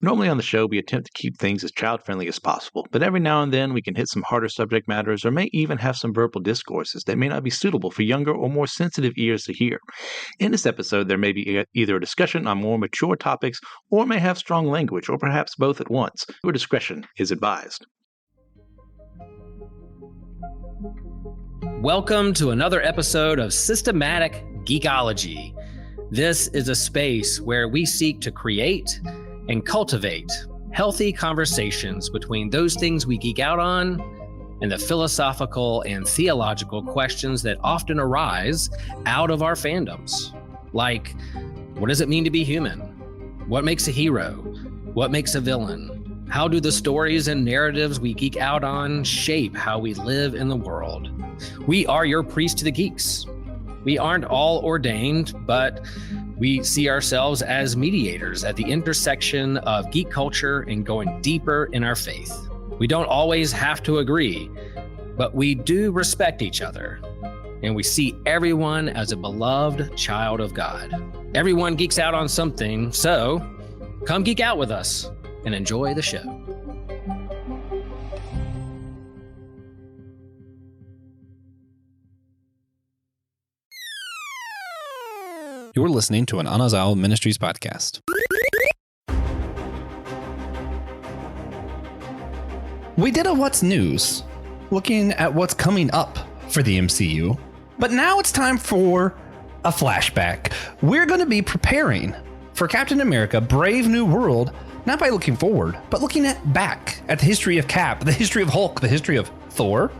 Normally on the show, we attempt to keep things as child-friendly as possible, but every now and then we can hit some harder subject matters or may even have some verbal discourses that may not be suitable for younger or more sensitive ears to hear. In this episode, there may be either a discussion on more mature topics or may have strong language, or perhaps both at once. Your discretion is advised. Welcome to another episode of Systematic Geekology. This is a space where we seek to create and cultivate healthy conversations between those things we geek out on and the philosophical and theological questions that often arise out of our fandoms. Like, what does it mean to be human? What makes a hero? What makes a villain? How do the stories and narratives we geek out on shape how we live in the world? We are your priest to the geeks. We aren't all ordained, but we see ourselves as mediators at the intersection of geek culture and going deeper in our faith. We don't always have to agree, but we do respect each other, and we see everyone as a beloved child of God. Everyone geeks out on something, so come geek out with us and enjoy the show. You're listening to an Anazao Ministries podcast. We did a What's News, looking at what's coming up for the MCU, but now it's time for a flashback. We're going to be preparing for Captain America: Brave New World, not by looking forward, but looking back at the history of Cap, the history of Hulk, the history of Thor,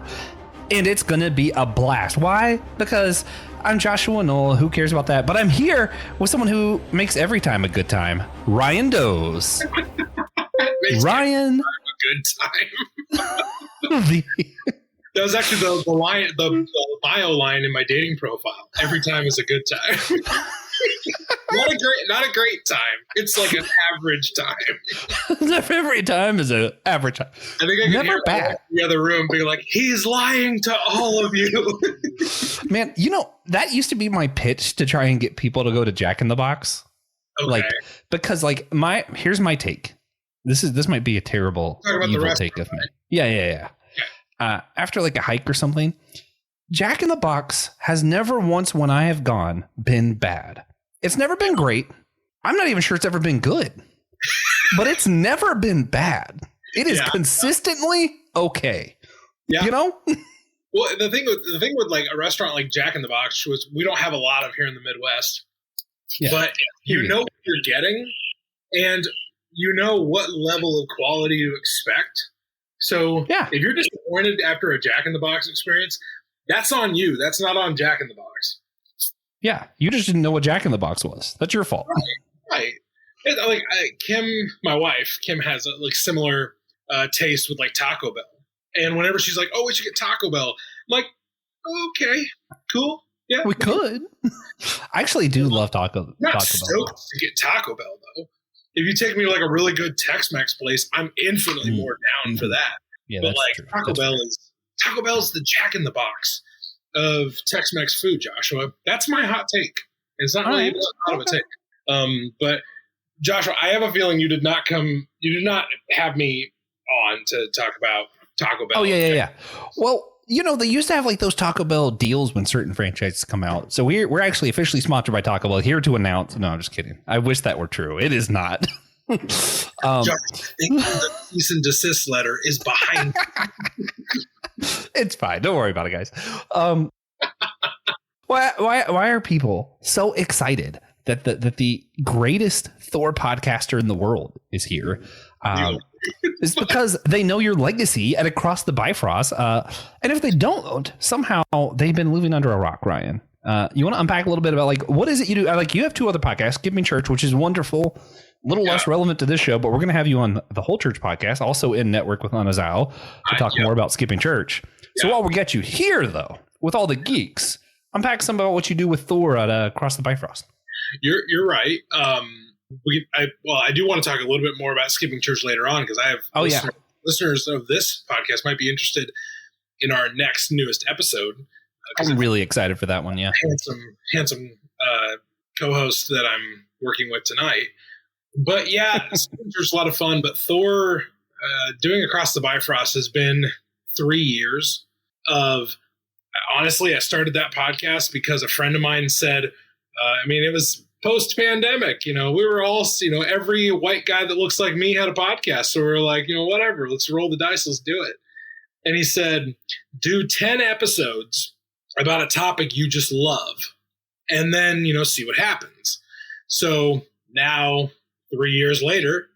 and it's going to be a blast. Why? Because I'm Joshua Knoll. Who cares about that? But I'm here with someone who makes every time a good time. Ryan Doze. Ryan. A good time. That was actually the line, the bio line in my dating profile. Every time is a good time. not a great time. It's like an average time. Every time is an average time. I think I can Never hear bad. The other room being like, he's lying to all of you. Man, you know, that used to be my pitch to try and get people to go to Jack in the Box. Okay. Like, because like here's my take. This might be a terrible evil take of me. Yeah. After like a hike or something, Jack in the Box has never once, when I have gone, been bad. It's never been great. I'm not even sure it's ever been good, but it's never been bad. It is consistently okay. Yeah. You know? Well, the thing with like a restaurant like Jack in the Box was we don't have a lot of here in the Midwest, but you know what you're getting and you know what level of quality to expect. So if you're disappointed after a Jack in the Box experience, that's on you. That's not on Jack in the Box. Yeah, you just didn't know what Jack in the Box was. That's your fault. Right. Like Kim, my wife, Kim has a like similar taste with like Taco Bell. And whenever she's like, "Oh, we should get Taco Bell," I'm like, "Okay, cool, yeah, we could." I actually do love Taco Bell. Not stoked to get Taco Bell though. If you take me to like a really good Tex-Mex place, I'm infinitely more down for that. Yeah, but that's like true. Taco Bell's the Jack in the Box of Tex-Mex food, Joshua. That's my hot take. It's not really a lot of a take. But Joshua, I have a feeling you did not have me on to talk about Taco Bell. Oh yeah. Well, you know, they used to have like those Taco Bell deals when certain franchises come out. So we're actually officially sponsored by Taco Bell, here to announce. No, I'm just kidding. I wish that were true. It is not. Josh, I think the cease and desist letter is behind you. It's fine. Don't worry about it, guys. Why are people so excited that the greatest Thor podcaster in the world is here? It's because they know your legacy at Across the Bifrost. And if they don't, somehow they've been living under a rock, Ryan. You want to unpack a little bit about like, what is it you do? Like, you have two other podcasts, Give Me Church, which is wonderful, a little less relevant to this show, but we're going to have you on the Whole Church podcast, also in network with Anazao, to talk more about skipping church. So while we get you here, though, with all the geeks, unpack some about what you do with Thor at Across the Bifrost. You're right. I do want to talk a little bit more about skipping church later on, because I have listeners of this podcast might be interested in our next newest episode. I'm really excited for that one. Yeah, handsome co-host that I'm working with tonight. But yeah, there's a lot of fun. But Thor doing Across the Bifrost has been 3 years of. Honestly, I started that podcast because a friend of mine said, it was post-pandemic, we were all, every white guy that looks like me had a podcast. So we were like, whatever, let's roll the dice, let's do it. And he said, do 10 episodes about a topic you just love, and then, see what happens. So now, 3 years later,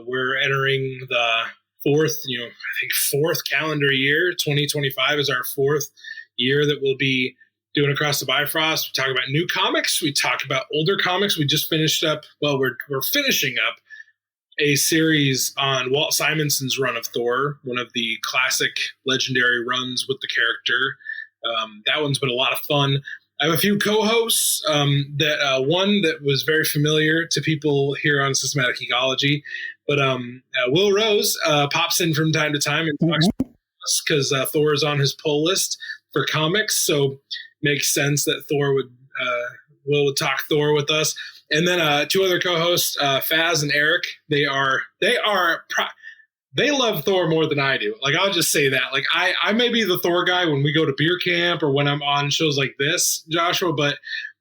we're entering the fourth calendar year. 2025 is our fourth year that we'll be doing Across the Bifrost. We talk about new comics. We talk about older comics. We just finished up. Well, we're finishing up a series on Walt Simonson's run of Thor, one of the classic legendary runs with the character. That one's been a lot of fun. I have a few co-hosts. One that was very familiar to people here on Systematic Ecology, but Will Rose pops in from time to time and talks to us because Thor is on his pull list for comics, so makes sense that Will would talk Thor with us. And then two other co-hosts, Faz and Eric. They love Thor more than I do. Like, I'll just say that. Like, I may be the Thor guy when we go to beer camp or when I'm on shows like this, Joshua, but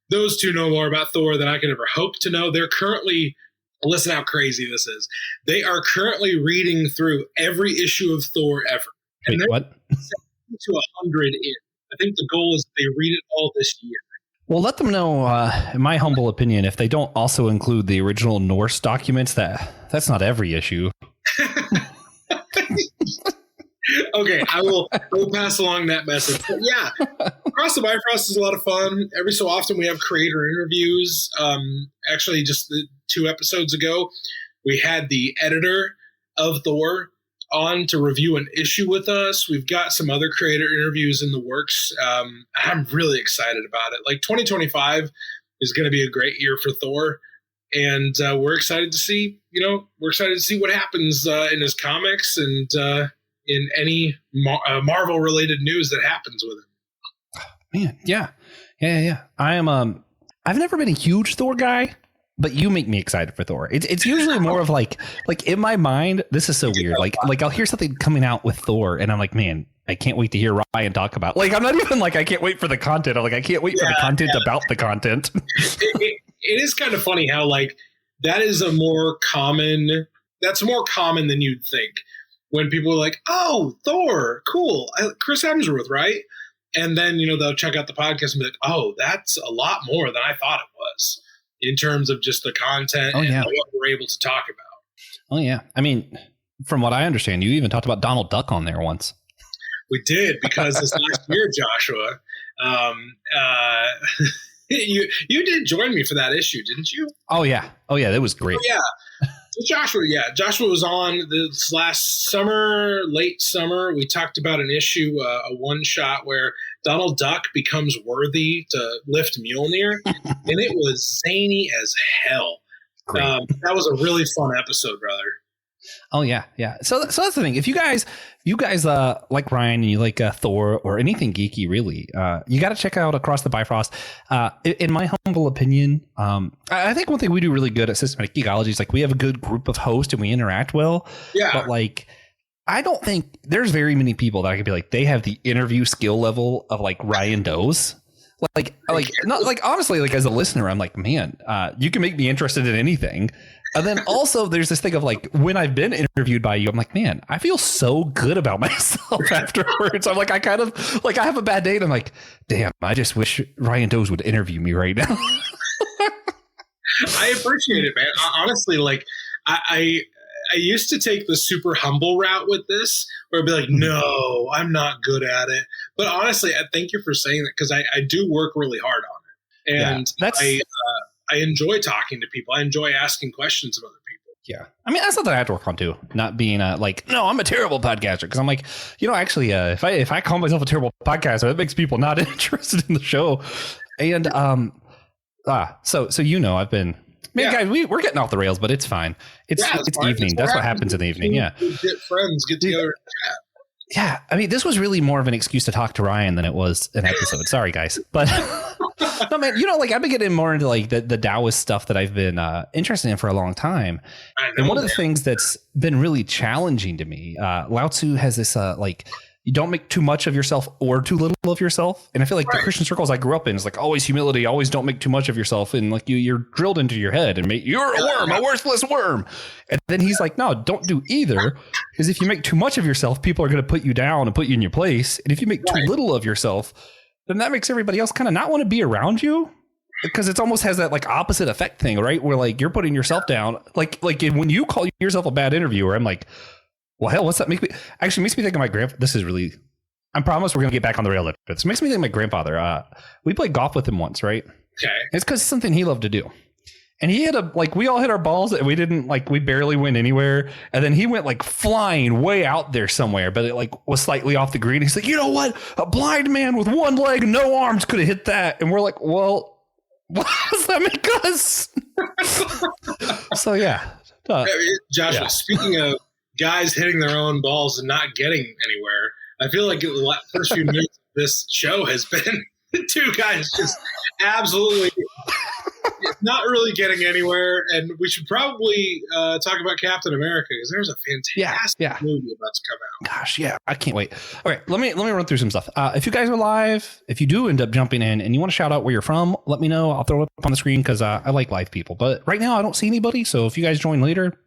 those two know more about Thor than I could ever hope to know. They're currently, listen how crazy this is. They are currently reading through every issue of Thor ever. And Wait, what? 70 to 100 in. I think the goal is they read it all this year. Well, let them know, in my humble opinion, if they don't also include the original Norse documents, that's not every issue. Okay, I will pass along that message. But yeah, Across the Bifrost is a lot of fun. Every so often we have creator interviews. Actually, just 2 episodes ago, we had the editor of Thor on to review an issue with us. We've got some other creator interviews in the works. I'm really excited about it. Like, 2025 is going to be a great year for Thor, and we're excited to see. We're excited to see what happens in his comics and in any Marvel related news that happens with him. Man, yeah. I am. I've never been a huge Thor guy, but you make me excited for Thor. It's usually more of like in my mind, this is so weird. Like I'll hear something coming out with Thor and I'm like, man, I can't wait to hear Ryan talk about. Like, I'm not even like, I can't wait for the content. I'm like, I can't wait for the content about the content. It is kind of funny how like that's more common than you'd think. When people are like, oh, Thor, cool, Chris Hemsworth, right? And then, they'll check out the podcast and be like, oh, that's a lot more than I thought it was in terms of just the content and what we're able to talk about. Oh, yeah. I mean, from what I understand, you even talked about Donald Duck on there once. We did, because this last year, Joshua, you did join me for that issue, didn't you? Oh, yeah. That was great. Oh, yeah. So Joshua was on this last summer, late summer. We talked about an issue, a one-shot where Donald Duck becomes worthy to lift Mjolnir, and it was zany as hell. That was a really fun episode, brother. Oh yeah. So that's the thing. If you guys like Ryan and you like Thor or anything geeky, really, you got to check out Across the Bifrost. In my humble opinion, I think one thing we do really good at Systematic Ecology is like we have a good group of hosts and we interact well. Yeah. But like, I don't think there's very many people that I could be like they have the interview skill level of like Ryan does. Like not like honestly, like as a listener, I'm like, man, you can make me interested in anything. And then also there's this thing of like when I've been interviewed by you, I'm like, man, I feel so good about myself afterwards. I'm like, I kind of like I have a bad day and I'm like, damn, I just wish Ryan Doze would interview me right now. I appreciate it, man. Honestly, like I used to take the super humble route with this, where I'd be like, no, I'm not good at it. But honestly, I thank you for saying that, because I do work really hard on it. And I enjoy talking to people. I enjoy asking questions of other people. Yeah. I mean, that's something I have to work on too. Not being like, no, I'm a terrible podcaster. Because I'm like, actually, if I call myself a terrible podcaster, that makes people not interested in the show. And so I've been... Man, guys, we're getting off the rails, but it's fine. It's fine. Evening. That's what happens in the evening. Yeah. Get friends, get together and chat. Yeah. I mean, this was really more of an excuse to talk to Ryan than it was an episode. Sorry, guys. But No, man, like I've been getting more into like the Taoist stuff that I've been interested in for a long time. And one of the things that's been really challenging to me, Lao Tzu has this like, you don't make too much of yourself or too little of yourself. And I feel like the Christian circles I grew up in is like always humility, always don't make too much of yourself. And like you're drilled into your head and you're a worm, a worthless worm. And then he's like, no, don't do either. Because if you make too much of yourself, people are going to put you down and put you in your place. And if you make too little of yourself, then that makes everybody else kind of not want to be around you. Because it almost has that like opposite effect thing, right? Where like you're putting yourself down. Like when you call yourself a bad interviewer, I'm like, well, hell, what's that make me? Actually, makes me think of my grandfather. This is really, I promise we're going to get back on the rail. This makes me think of my grandfather. We played golf with him once, right? Okay. It's because it's something he loved to do. And he had we all hit our balls and we didn't we barely went anywhere. And then he went like flying way out there somewhere, but it was slightly off the green. He's like, you know what? A blind man with one leg and no arms could have hit that. And we're like, well, what does that make us? So, yeah. Joshua, speaking of guys hitting their own balls and not getting anywhere, I feel like the first few minutes of this show has been two guys just absolutely not really getting anywhere. And we should probably talk about Captain America because there's a fantastic movie about to come out. Gosh, yeah, I can't wait. All right, let me run through some stuff. If you guys are live, if you do end up jumping in and you want to shout out where you're from, let me know. I'll throw it up on the screen because I like live people. But right now, I don't see anybody. So if you guys join later,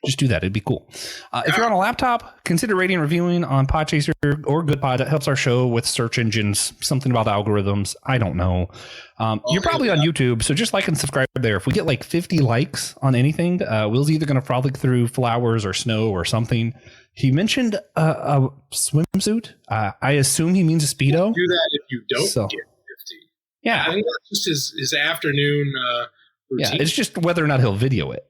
just do that. It'd be cool. If you're on a laptop, consider rating and reviewing on Podchaser or GoodPod. That helps our show with search engines, something about algorithms. I don't know. You're probably on YouTube, so just like and subscribe there. If we get 50 likes on anything, Will's either going to frolic through flowers or snow or something. He mentioned a swimsuit. I assume he means a Speedo. Do that if you don't get 50. Yeah. I think that's just his afternoon routine. Yeah, it's just whether or not he'll video it.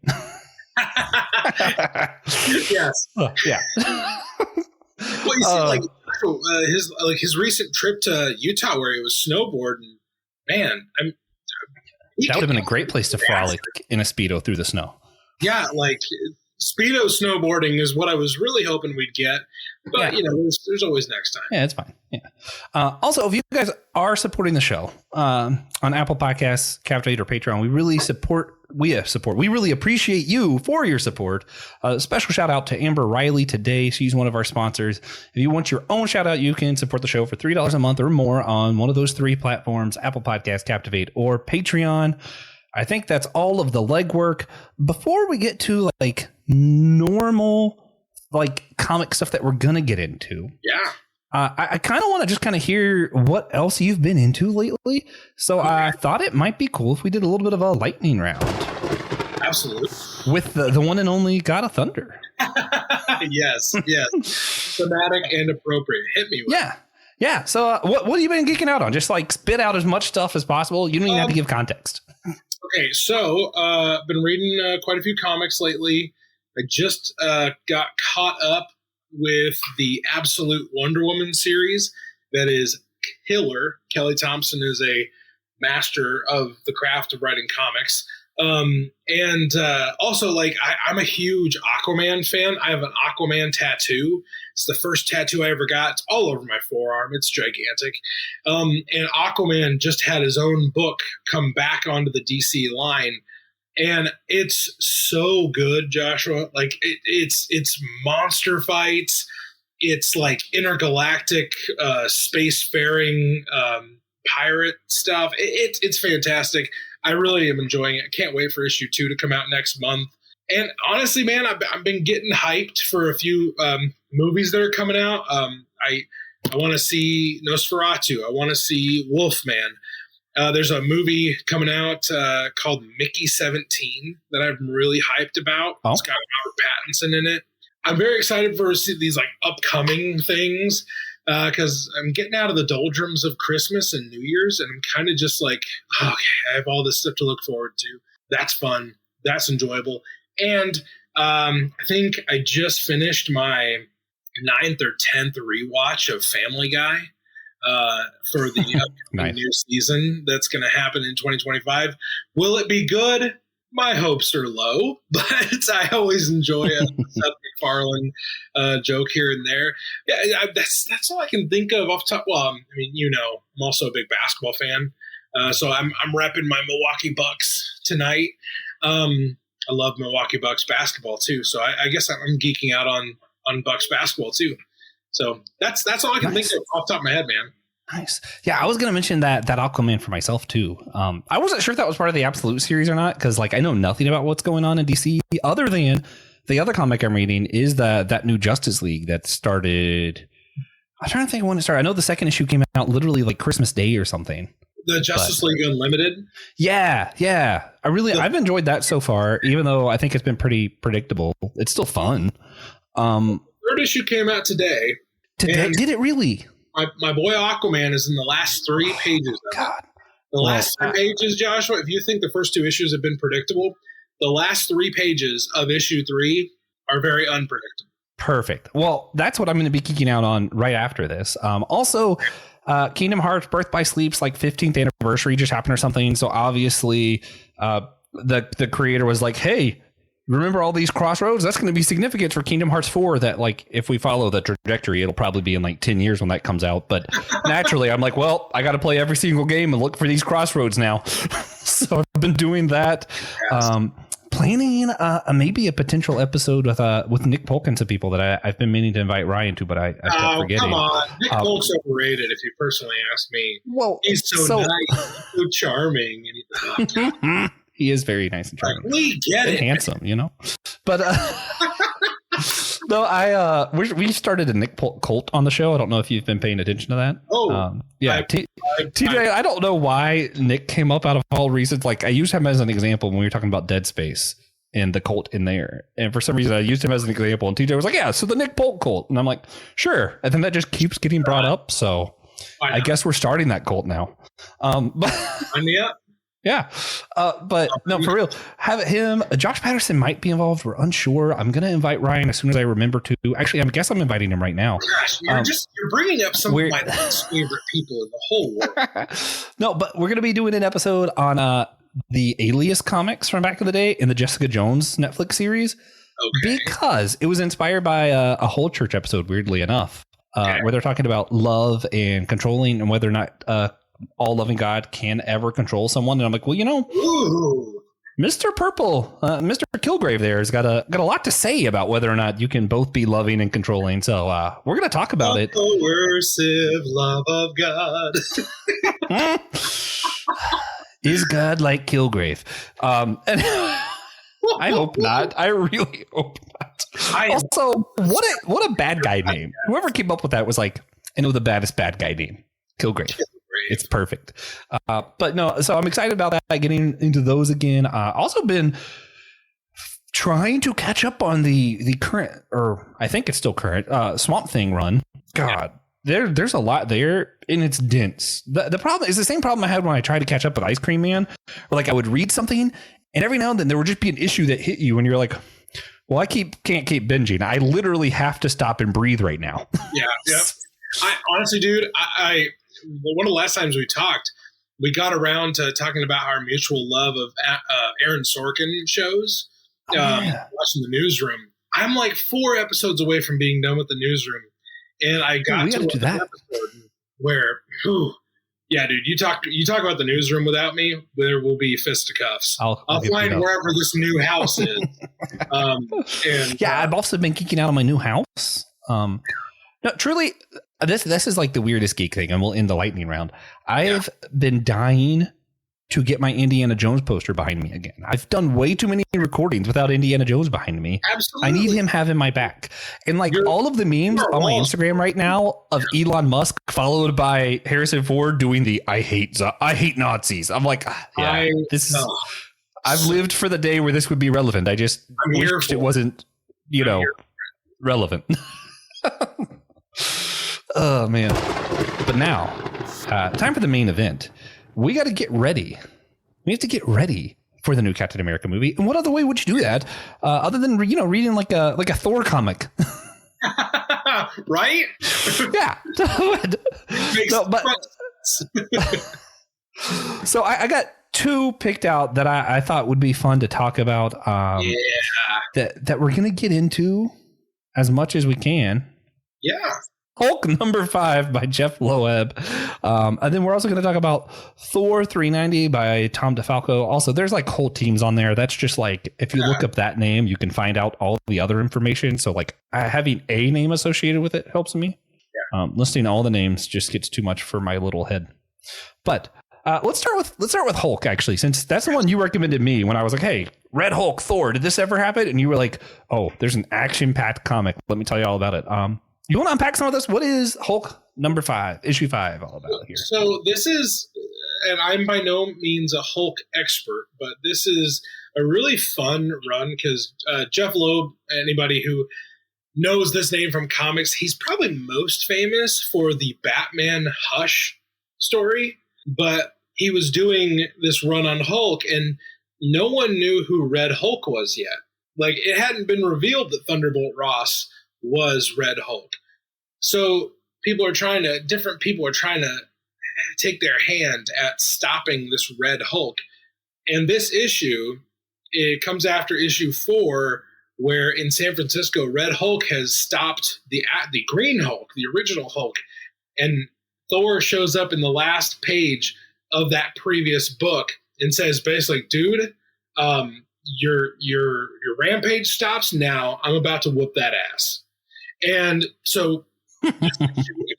Yes. Yeah. Well, you see, his recent trip to Utah where he was snowboarding, man, that would have been a great place to frolic in a Speedo through the snow. Yeah, Speedo snowboarding is what I was really hoping we'd get. But, there's always next time. Yeah, it's fine. Yeah. Also, if you guys are supporting the show on Apple Podcasts, Captivate, or Patreon, we really we really appreciate you for your support. Special shout out to Amber Riley today. She's one of our sponsors. If you want your own shout out, you can support the show for $3 a month or more on one of those three platforms, Apple Podcasts, Captivate, or Patreon. I think that's all of the legwork. Before we get to normal comic stuff that we're gonna get into, I kind of want to just kind of hear what else you've been into lately. So I thought it might be cool if we did a little bit of a lightning round. Absolutely. With the one and only God of Thunder. Yes. Thematic and appropriate. Hit me with it. Yeah. So what have you been geeking out on? Just spit out as much stuff as possible. You don't even have to give context. Okay, so been reading quite a few comics lately. I just got caught up with the Absolute Wonder Woman series that is killer. Kelly Thompson is a master of the craft of writing comics. And also, I'm a huge Aquaman fan. I have an Aquaman tattoo. It's the first tattoo I ever got. It's all over my forearm. It's gigantic. And Aquaman just had his own book come back onto the DC line. And it's so good, Joshua. It's monster fights. It's intergalactic spacefaring pirate stuff. It's fantastic. I really am enjoying it. I can't wait for issue 2 to come out next month. And honestly, man, I've been getting hyped for a few movies that are coming out. I want to see Nosferatu. I want to see Wolfman. There's a movie coming out called Mickey 17 that I'm really hyped about. Oh. It's got Robert Pattinson in it. I'm very excited for these upcoming things because I'm getting out of the doldrums of Christmas and New Year's, and I'm kind of just okay, I have all this stuff to look forward to. That's fun. That's enjoyable. And I think I just finished my 9th or 10th rewatch of Family Guy. For the upcoming new season that's going to happen in 2025. Will it be good? My hopes are low, but I always enjoy a Seth MacFarlane joke here and there. Yeah, that's all I can think of off top. Well, I'm also a big basketball fan. So I'm repping my Milwaukee Bucks tonight. I love Milwaukee Bucks basketball too, so I guess I'm geeking out on Bucks basketball too. So that's all I can think of off the top of my head, man. Nice. Yeah, I was going to mention that Aquaman for myself too. I wasn't sure if that was part of the Absolute series or not, because like I know nothing about what's going on in DC other than the other comic I'm reading is that new Justice League that started. I'm trying to think of when it started. I know the second issue came out literally like Christmas Day or something. The Justice League Unlimited? Yeah. I've enjoyed that so far, even though I think it's been pretty predictable. It's still fun. Third issue came out today. Did it really? My boy Aquaman is in the last 3 pages. God. The last 3 pages, Joshua, if you think the first 2 issues have been predictable, the last 3 pages of issue 3 are very unpredictable. Perfect. Well, that's what I'm going to be geeking out on right after this. Also, Kingdom Hearts Birth by Sleep's like 15th anniversary just happened or something. So obviously the creator was like, hey, remember all these crossroads? That's going to be significant for Kingdom Hearts 4 that like if we follow the trajectory, it'll probably be in like 10 years when that comes out. But naturally, I'm like, well, I got to play every single game and look for these crossroads now. So I've been doing that. Planning maybe a potential episode with Nick Polk and some people that I've been meaning to invite Ryan to, but I kept forgetting. Come on. Nick Polk's overrated if you personally ask me. Well, he's so nice, so charming. And he is very nice and charming. We get it. Handsome, you know? But no, we started a Nick Polk cult on the show. I don't know if you've been paying attention to that. Yeah. TJ, I don't know why Nick came up out of all reasons. Like I used him as an example when we were talking about Dead Space and the cult in there. And for some reason I used him as an example and TJ was like, yeah, so the Nick Polk cult. And I'm like, sure. And then that just keeps getting brought up. So I guess we're starting that cult now. Yeah. But no, for real, have him. Josh Patterson might be involved. We're unsure. I'm going to invite Ryan as soon as I remember to. Actually, I guess I'm inviting him right now. Gosh, you're bringing up some of my least favorite people in the whole world. No, but we're going to be doing an episode on the Alias comics from back in the day in the Jessica Jones Netflix series. Okay. Because it was inspired by a whole church episode, weirdly enough, where they're talking about love and controlling and whether or not all loving God can ever control someone. And I'm like, well, you know, Mr. Purple, Mr. Kilgrave there has got a lot to say about whether or not you can both be loving and controlling. So we're going to talk about it. Coercive love of God. Is God like Kilgrave? And I hope not. I really hope not. Also, what a bad guy name. Whoever came up with that was like, I know the baddest bad guy name, Kilgrave. It's perfect. But no, so I'm excited about that, getting into those again. Also been trying to catch up on the current, or I think it's still current, Swamp Thing run. God, there's a lot there and it's dense. The problem is the same problem I had when I tried to catch up with Ice Cream Man, where like I would read something and every now and then there would just be an issue that hit you and you're like, well, I can't keep binging. I literally have to stop and breathe right now. Yeah. I honestly, dude, one of the last times we talked, we got around to talking about our mutual love of Aaron Sorkin shows, watching The Newsroom. I'm like 4 episodes away from being done with The Newsroom, and I got to that episode where, yeah, dude, you talk about The Newsroom without me, there will be fisticuffs. I'll find wherever this new house is. I've also been geeking out on my new house. No, truly, this is like the weirdest geek thing, and we'll end the lightning round. I've been dying to get my Indiana Jones poster behind me again. I've done way too many recordings without Indiana Jones behind me. Absolutely. I need him having my back. And like all of the memes on my Instagram right now of Elon Musk followed by Harrison Ford doing the I hate Nazis. I'm like, I've lived for the day where this would be relevant. I just wished it wasn't, relevant. Oh man. But now, time for the main event. We got to get ready. We have to get ready for the new Captain America movie. And what other way would you do that other than reading like a Thor comic? Right? Yeah. So I got 2 picked out that I thought would be fun to talk about. That we're gonna get into as much as we can. Yeah. Hulk number 5 by Jeph Loeb. And then we're also going to talk about Thor 390 by Tom DeFalco. Also, there's like whole teams on there. That's just like, if you look up that name, you can find out all the other information. So like having a name associated with it helps me. Listing all the names just gets too much for my little head. But let's start with Hulk, actually, since that's the one you recommended me when I was like, hey, Red Hulk, Thor, did this ever happen? And you were like, oh, there's an action-packed comic. Let me tell you all about it. You want to unpack some of this? What is Hulk number 5, issue 5 all about here? So this is, and I'm by no means a Hulk expert, but this is a really fun run because Jeph Loeb, anybody who knows this name from comics, he's probably most famous for the Batman Hush story, but he was doing this run on Hulk, and no one knew who Red Hulk was yet. Like, it hadn't been revealed that Thunderbolt Ross was Red Hulk. So different people are trying to take their hand at stopping this Red Hulk. And this issue, it comes after issue 4, where in San Francisco, Red Hulk has stopped the Green Hulk, the original Hulk. And Thor shows up in the last page of that previous book and says basically, dude, your rampage stops now. I'm about to whoop that ass. And so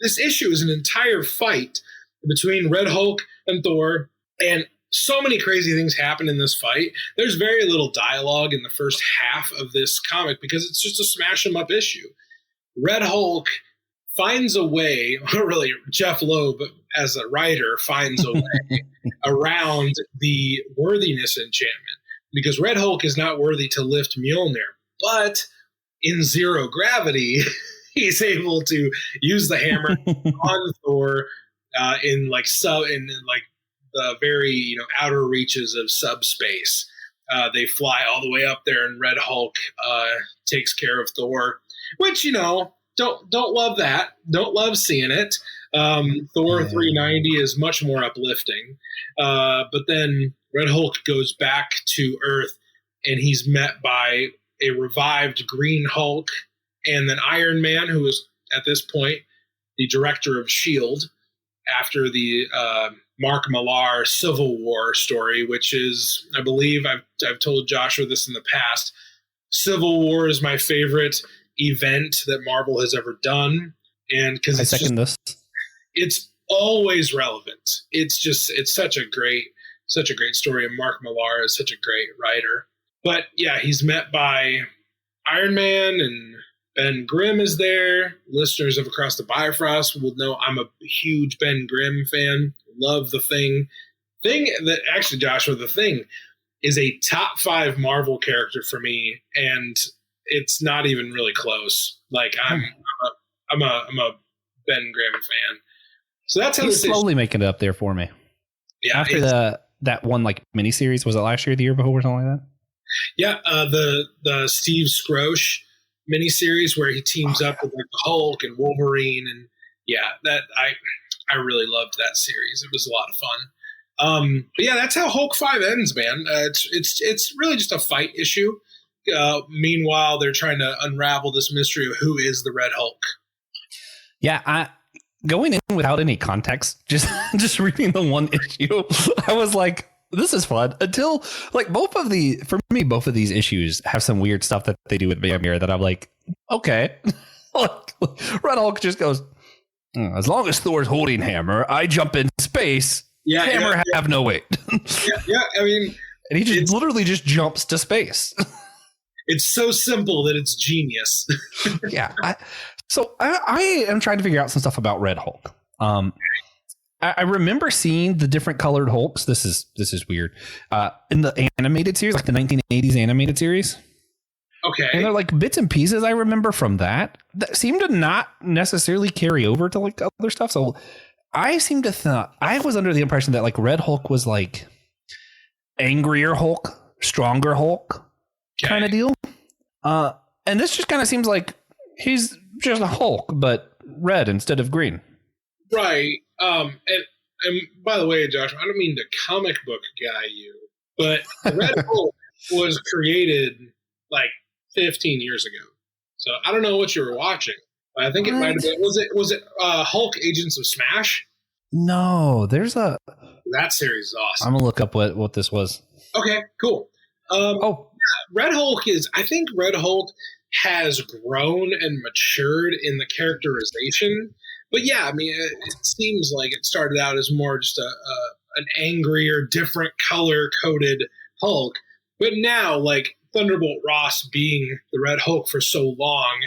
this issue is an entire fight between Red Hulk and Thor, and so many crazy things happen in this fight. There's very little dialogue in the first half of this comic because it's just a smash 'em up issue. Red Hulk finds a way, or really Jeph Loeb as a writer finds a way around the worthiness enchantment, because Red Hulk is not worthy to lift Mjolnir, but in zero gravity, he's able to use the hammer on Thor in the very outer reaches of subspace. They fly all the way up there, and Red Hulk takes care of Thor, which don't love that. Don't love seeing it. Thor 390 is much more uplifting, but then Red Hulk goes back to Earth, and he's met by a revived Green Hulk, and then Iron Man, who is at this point the director of S.H.I.E.L.D. after the Mark Millar Civil War story, which is, I believe, I've told Joshua this in the past, Civil War is my favorite event that Marvel has ever done, and because it's always relevant. It's such a great story, and Mark Millar is such a great writer. But yeah, he's met by Iron Man, and Ben Grimm is there. Listeners of Across the Bifrost will know I'm a huge Ben Grimm fan. Love the Thing. Joshua, the Thing is a top 5 Marvel character for me, and it's not even really close. Like I'm a Ben Grimm fan. So that's how he's slowly making it up there for me. Yeah, after that one like miniseries, was it last year, the year before, or something like that? Yeah, the Steve Skroce miniseries where he teams up with like the Hulk and Wolverine, and yeah, that I really loved that series. It was a lot of fun. But yeah, that's how Hulk 5 ends, man. It's really just a fight issue. Meanwhile, they're trying to unravel this mystery of who is the Red Hulk. Yeah, going in without any context, just reading the one issue, I was like, this is fun. Until like both of these issues have some weird stuff that they do with Mjolnir that I'm like, okay. Red Hulk just goes, as long as Thor's holding hammer, I jump in space. Yeah, hammer have no weight. yeah. I mean, and he just literally just jumps to space. It's so simple that it's genius. Yeah. I am trying to figure out some stuff about Red Hulk. I remember seeing the different colored Hulks. This is weird. In the animated series, like the 1980s animated series. Okay. And they're like bits and pieces I remember from that seem to not necessarily carry over to like other stuff. So I was under the impression that like Red Hulk was like angrier Hulk, stronger Hulk kind of deal. And this just kind of seems like he's just a Hulk, but red instead of green. Right. And by the way, Josh, I don't mean to comic book guy you, but Red Hulk was created like 15 years ago. So I don't know what you were watching. I think it might have been. Was it Hulk Agents of Smash? No, there's a. That series is awesome. I'm gonna look up what this was. Okay, cool. Red Hulk I think Red Hulk has grown and matured in the characterization. But yeah, I mean, it seems like it started out as more just an angrier, different color-coded Hulk. But now, like Thunderbolt Ross being the Red Hulk for so long,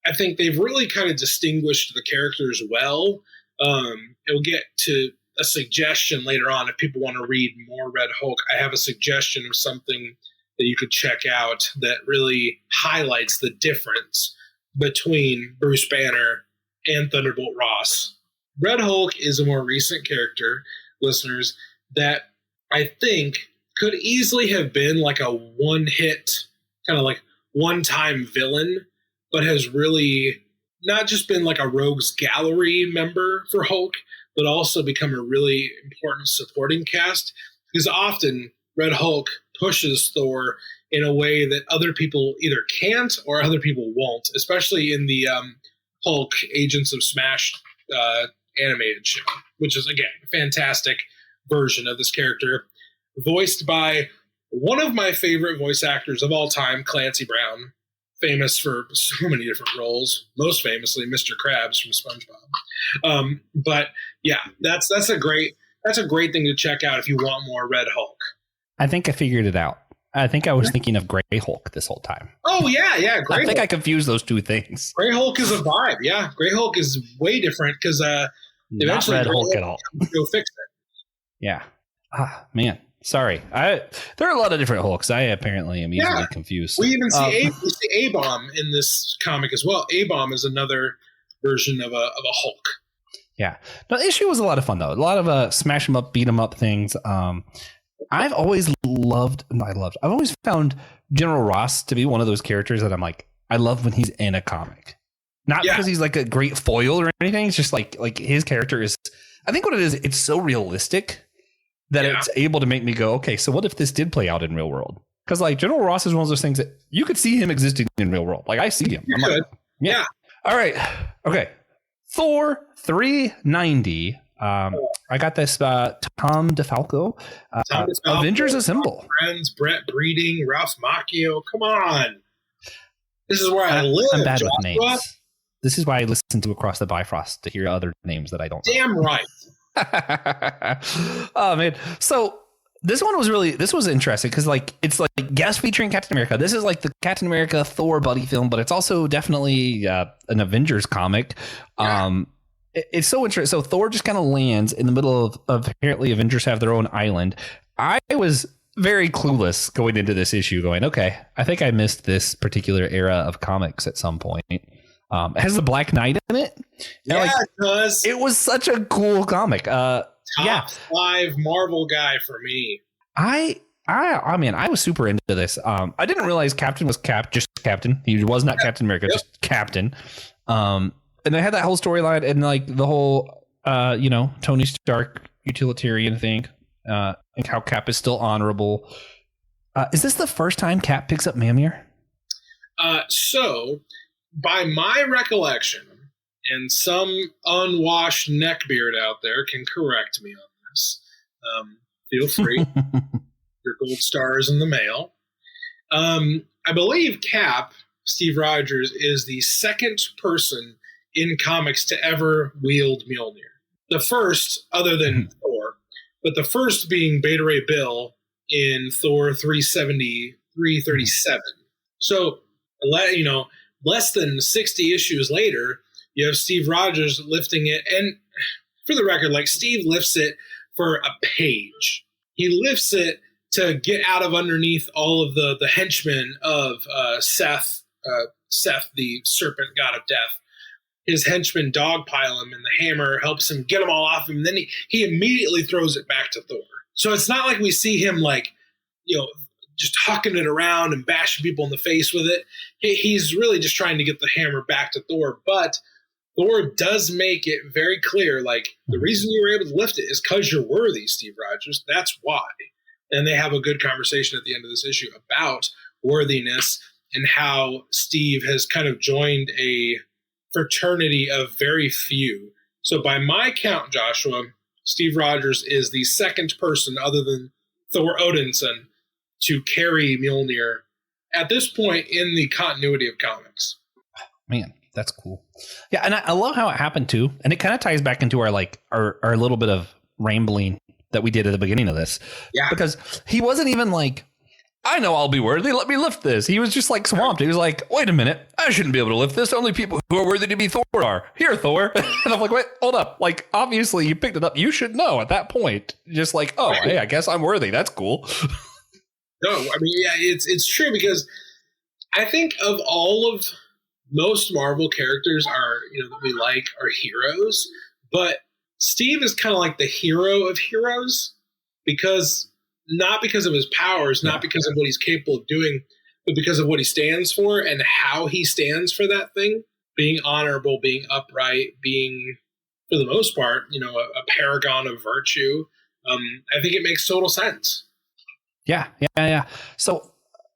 I think they've really kind of distinguished the characters well. It'll get to a suggestion later on if people want to read more Red Hulk. I have a suggestion of something that you could check out that really highlights the difference between Bruce Banner and Thunderbolt Ross. Red Hulk is a more recent character, listeners, that I think could easily have been like a one-hit, kind of like one-time villain, but has really not just been like a rogues gallery member for Hulk, but also become a really important supporting cast. Because often Red Hulk pushes Thor in a way that other people either can't or other people won't, especially in the Hulk Agents of Smash animated show, which is, again, a fantastic version of this character, voiced by one of my favorite voice actors of all time, Clancy Brown, famous for so many different roles, most famously Mr. Krabs from SpongeBob. But yeah, that's a great thing to check out if you want more Red Hulk. I think I figured it out. I think I was thinking of Grey Hulk this whole time. Oh, yeah. Grey I think Hulk. I confused those two things. Grey Hulk is a vibe, yeah. Grey Hulk is way different because eventually Not Red Hulk at all. Go fix it. Yeah. Man. Sorry. There are a lot of different Hulks. I apparently am easily confused. We even see A-Bomb in this comic as well. A-Bomb is another version of a Hulk. Yeah. No, the issue was a lot of fun, though. A lot of smash 'em up, beat 'em up things. I've always I've always found General Ross to be one of those characters that I'm like, I love when he's in a comic. Not because he's like a great foil or anything. It's just like his character is, I think what it is, it's so realistic that it's able to make me go, okay, so what if this did play out in real world? Because like General Ross is one of those things that you could see him existing in real world. Like I see him. I'm like, yeah. All right. Okay. Thor 390. I got this Tom DeFalco. Avengers Assemble. Friends, Brett Breeding, Ralph Macchio. Come on. This is where I live. I'm bad with names. This is why I listen to Across the Bifrost to hear other names that I don't know. Damn right. Oh man. So this was interesting because like it's like guest featuring Captain America. This is like the Captain America Thor buddy film, but it's also definitely an Avengers comic. It's so interesting. So Thor just kind of lands in the middle of apparently Avengers have their own island. I was very clueless going into this issue going, okay, I think I missed this particular era of comics at some point. It has the Black Knight in it. Yeah, like, it does. It was such a cool comic. Top 5 Marvel guy for me. I mean, I was super into this. I didn't realize Captain was just Captain. He was not Captain America, just Captain. And they had that whole storyline and like the whole, Tony Stark utilitarian thing, and how Cap is still honorable. Is this the first time Cap picks up Mjolnir? So, by my recollection, and some unwashed neckbeard out there can correct me on this. Feel free. Your gold star is in the mail. I believe Cap, Steve Rogers, is the second person in comics to ever wield Mjolnir. The first, other than Thor, but the first being Beta Ray Bill in Thor 337. So, less than 60 issues later, you have Steve Rogers lifting it. And for the record, like Steve lifts it for a page. He lifts it to get out of underneath all of the henchmen of Seth, the serpent god of death. His henchmen dogpile him, and the hammer helps him get them all off him. And then he immediately throws it back to Thor. So it's not like we see him just hucking it around and bashing people in the face with it. He's really just trying to get the hammer back to Thor. But Thor does make it very clear, like, the reason you were able to lift it is because you're worthy, Steve Rogers. That's why. And they have a good conversation at the end of this issue about worthiness and how Steve has kind of joined a fraternity of very few. So by my count, Joshua, Steve Rogers is the second person other than Thor Odinson to carry Mjolnir at this point in the continuity of comics. Man, that's cool. Yeah, and I love how it happened too. And it kind of ties back into our little bit of rambling that we did at the beginning of this. Yeah. Because he wasn't even like, I know I'll be worthy. Let me lift this. He was just like swamped. He was like, wait a minute. I shouldn't be able to lift this. Only people who are worthy to be Thor are. Here, Thor. And I'm like, wait, hold up. Like, obviously you picked it up. You should know at that point. Just like, oh, hey, I guess I'm worthy. That's cool. No, I mean, yeah, it's true because I think of most Marvel characters that we like are heroes, but Steve is kind of like the hero of heroes not because of his powers, not because of what he's capable of doing, but because of what he stands for and how he stands for that thing, being honorable, being upright, being, for the most part, a paragon of virtue. I think it makes total sense. Yeah. So,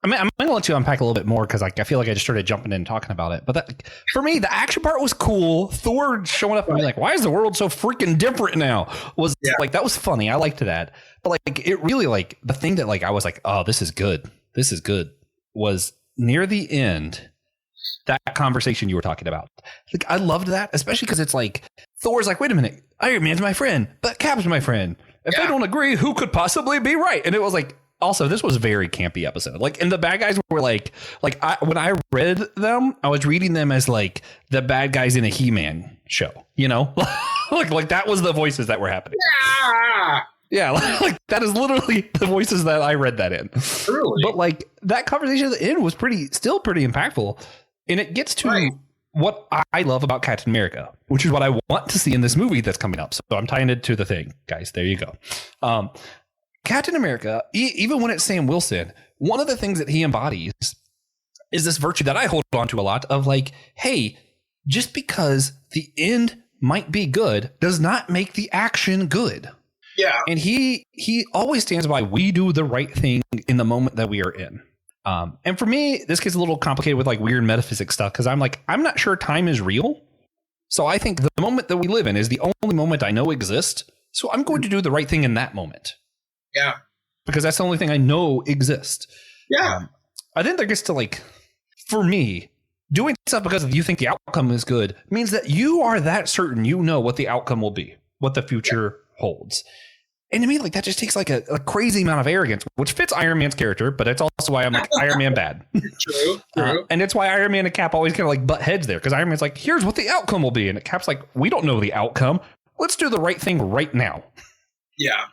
I'm going to let you unpack a little bit more because I feel like I just started jumping in and talking about it. But for me, the action part was cool. Thor showing up and being like, why is the world so freaking different now? That was funny. I liked that. But like, it really like the thing that like, I was like, oh, this is good. This is good. Was near the end, that conversation you were talking about. Like, I loved that, especially because it's like, Thor's like, wait a minute, Iron Man's my friend, but Cap's my friend. If they don't agree, who could possibly be right? And it was like, also, this was a very campy episode. Like, and the bad guys were when I read them, I was reading them as like the bad guys in a He-Man show, like that was the voices that were happening. Yeah, like that is literally the voices that I read that in. Really? But like that conversation at the end was still pretty impactful. And it gets to what I love about Captain America, which is what I want to see in this movie that's coming up. So I'm tying it to the thing, guys. There you go. Captain America, even when it's Sam Wilson, one of the things that he embodies is this virtue that I hold on to a lot of like, hey, just because the end might be good does not make the action good. Yeah. And he always stands by, we do the right thing in the moment that we are in. And for me, this gets a little complicated with like weird metaphysics stuff because I'm not sure time is real. So I think the moment that we live in is the only moment I know exists. So I'm going to do the right thing in that moment. Yeah. Because that's the only thing I know exists. Yeah. I think that gets to like, for me, doing stuff because you think the outcome is good means that you are that certain you know what the outcome will be, what the future holds. And to me, like that just takes like a crazy amount of arrogance, which fits Iron Man's character, but it's also why I'm like Iron Man bad. True. And it's why Iron Man and Cap always kind of like butt heads there because Iron Man's like, here's what the outcome will be. And Cap's like, we don't know the outcome. Let's do the right thing right now. Yeah.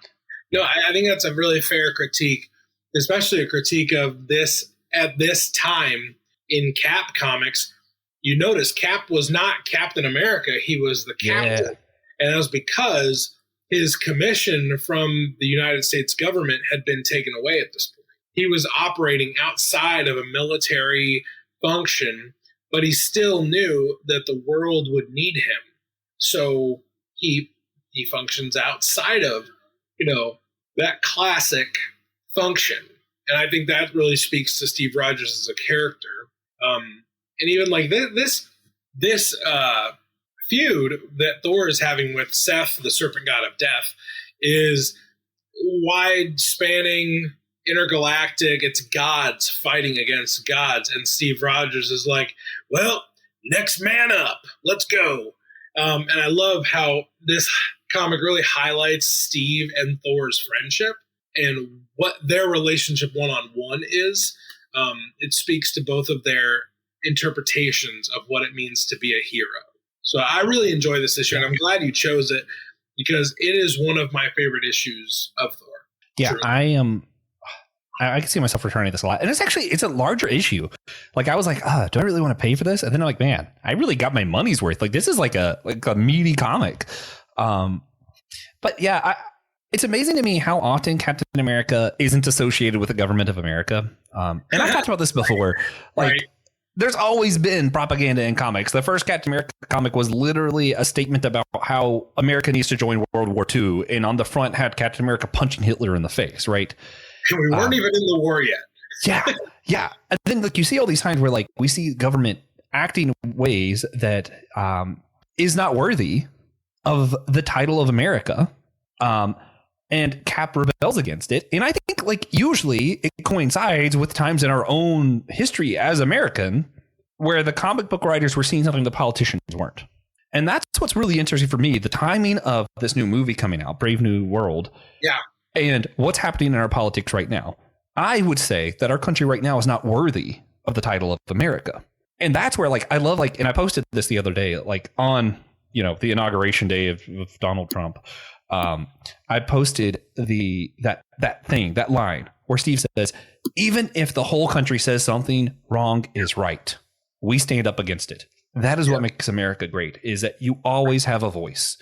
No, I think that's a really fair critique, especially a critique of this at this time in Cap comics. You notice Cap was not Captain America. He was the captain. Yeah. And it was because his commission from the United States government had been taken away at this point. He was operating outside of a military function, but he still knew that the world would need him. So he functions outside of, that classic function. And I think that really speaks to Steve Rogers as a character. And even like this feud that Thor is having with Seth, the serpent god of death, is wide spanning, intergalactic. It's gods fighting against gods. And Steve Rogers is like, well, next man up, let's go. And I love how this comic really highlights Steve and Thor's friendship and what their relationship one-on-one is. It speaks to both of their interpretations of what it means to be a hero. So I really enjoy this issue, and I'm glad you chose it because it is one of my favorite issues of Thor. Yeah, truly. I can see myself returning this a lot. And it's a larger issue. Like I was like, do I really want to pay for this? And then I'm like, man, I really got my money's worth. Like this is like a meaty comic. But yeah, it's amazing to me how often Captain America isn't associated with the government of America. And I've talked about this before. Like there's always been propaganda in comics. The first Captain America comic was literally a statement about how America needs to join World War II. And on the front had Captain America punching Hitler in the face, right? And we weren't even in the war yet. Yeah. And then like you see all these times where like we see government acting in ways that is not worthy of the title of America. And Cap rebels against it. And I think like usually it coincides with times in our own history as American where the comic book writers were seeing something the politicians weren't. And that's what's really interesting for me, the timing of this new movie coming out, Brave New World. Yeah. And what's happening in our politics right now. I would say that our country right now is not worthy of the title of America. And that's where like I love like, and I posted this the other day, like on, the inauguration day of Donald Trump. I posted that line where Steve says, even if the whole country says something wrong is right, we stand up against it. That is what makes America great, is that you always have a voice.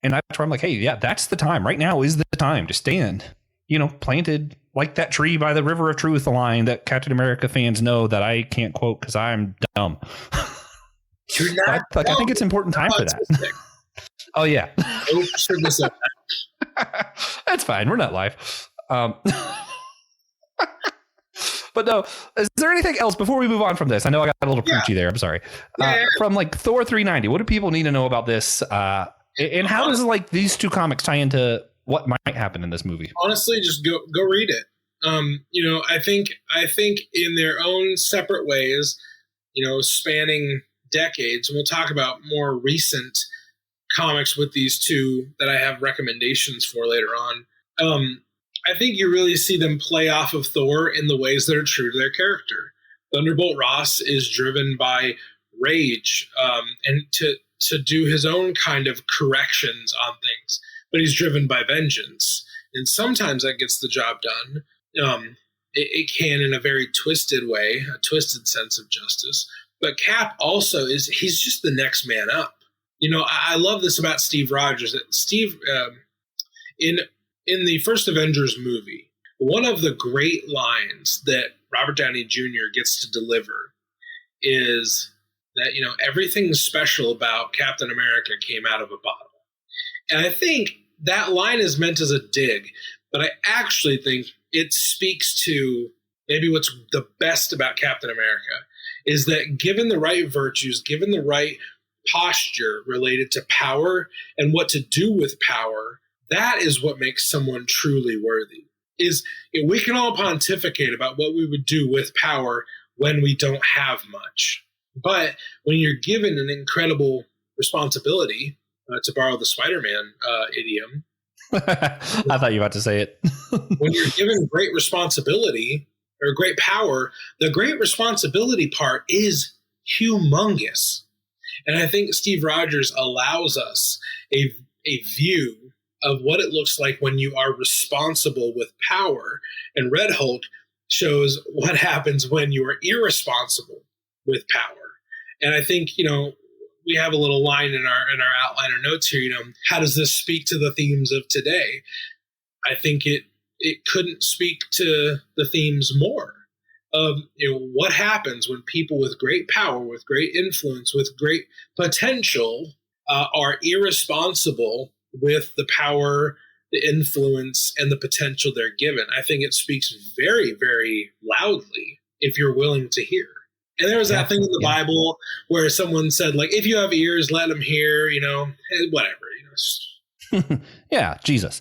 And that's where I'm like, hey, yeah, that's the time. Right now is the time to stand, planted like that tree by the river of truth, the line that Captain America fans know that I can't quote because I'm dumb. I think it's important time for that. Oh, yeah. That's fine. We're not live. But no, is there anything else before we move on from this? I know I got a little preachy there. I'm sorry. From like Thor 390, what do people need to know about this? And how does like these two comics tie into what might happen in this movie? Honestly, just go read it. I think in their own separate ways, spanning decades, and we'll talk about more recent comics with these two that I have recommendations for later on. I think you really see them play off of Thor in the ways that are true to their character. Thunderbolt Ross is driven by rage and to do his own kind of corrections on things, but he's driven by vengeance. And sometimes that gets the job done. It can in a very twisted way, a twisted sense of justice. But Cap also he's just the next man up. I love this about Steve Rogers, that Steve, in the first Avengers movie, one of the great lines that Robert Downey Jr. gets to deliver is that, everything special about Captain America came out of a bottle. And I think that line is meant as a dig, but I actually think it speaks to maybe what's the best about Captain America is that given the right virtues, given the right posture related to power and what to do with power, that is what makes someone truly worthy. We can all pontificate about what we would do with power when we don't have much. But when you're given an incredible responsibility, to borrow the Spider-Man idiom. I thought you were about to say it. When you're given great responsibility or great power, the great responsibility part is humongous. And I think Steve Rogers allows us a view of what it looks like when you are responsible with power. And Red Hulk shows what happens when you are irresponsible with power. And I think, we have a little line in our outliner notes here, how does this speak to the themes of today? I think it couldn't speak to the themes more of what happens when people with great power, with great influence, with great potential are irresponsible with the power, the influence, and the potential they're given. I think it speaks very, very loudly if you're willing to hear. And there was that thing in the Bible where someone said, like, if you have ears, let them hear, whatever. Yeah, Jesus.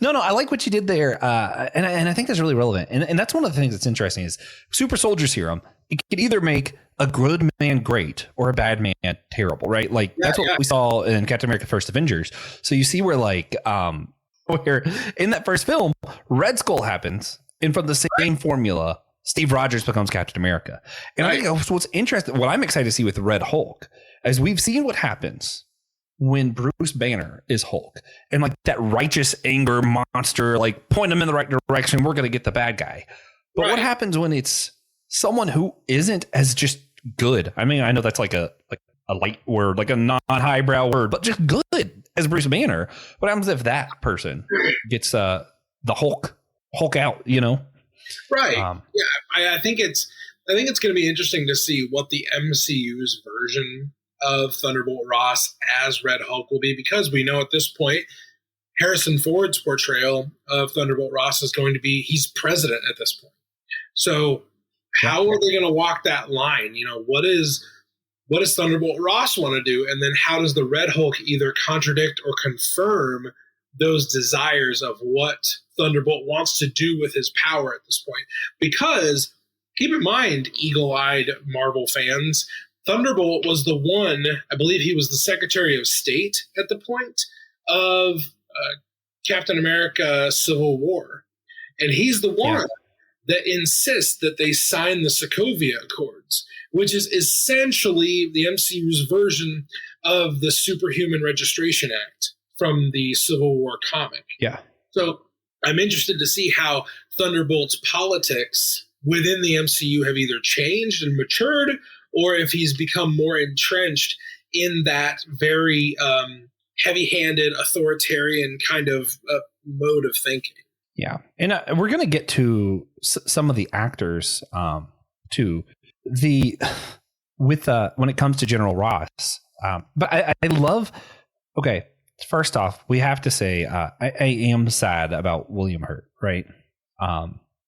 No, I like what you did there. And I think that's really relevant. And that's one of the things that's interesting is super soldier serum. It could either make a good man great or a bad man terrible, right? Like that's what we saw in Captain America First Avengers. So you see where where in that first film, Red Skull happens, and from the same formula, Steve Rogers becomes Captain America. And I think what's interesting, what I'm excited to see with Red Hulk, is we've seen what happens when Bruce Banner is Hulk and like that righteous anger monster, like point him in the right direction. We're going to get the bad guy. But what happens when it's someone who isn't as just good? I mean, I know that's like a light word, like a non-highbrow word, but just good as Bruce Banner. What happens if that person gets the Hulk out, Right. I think it's going to be interesting to see what the MCU's version of Thunderbolt Ross as Red Hulk will be, because we know at this point Harrison Ford's portrayal of Thunderbolt Ross is going to be he's president at this point. So How are they going to walk that line? What does Thunderbolt Ross want to do? And then how does the Red Hulk either contradict or confirm those desires of what Thunderbolt wants to do with his power at this point? Because keep in mind, eagle-eyed Marvel fans, Thunderbolt was the one, I believe he was the Secretary of State at the point of Captain America Civil War. And he's the one that insists that they sign the Sokovia Accords, which is essentially the MCU's version of the Superhuman Registration Act from the Civil War comic. Yeah. So I'm interested to see how Thunderbolt's politics within the MCU have either changed and matured, or if he's become more entrenched in that very heavy-handed, authoritarian kind of mode of thinking. Yeah. And we're going to get to some of the actors too. When it comes to General Ross. But I love, okay, first off, we have to say I am sad about William Hurt, right?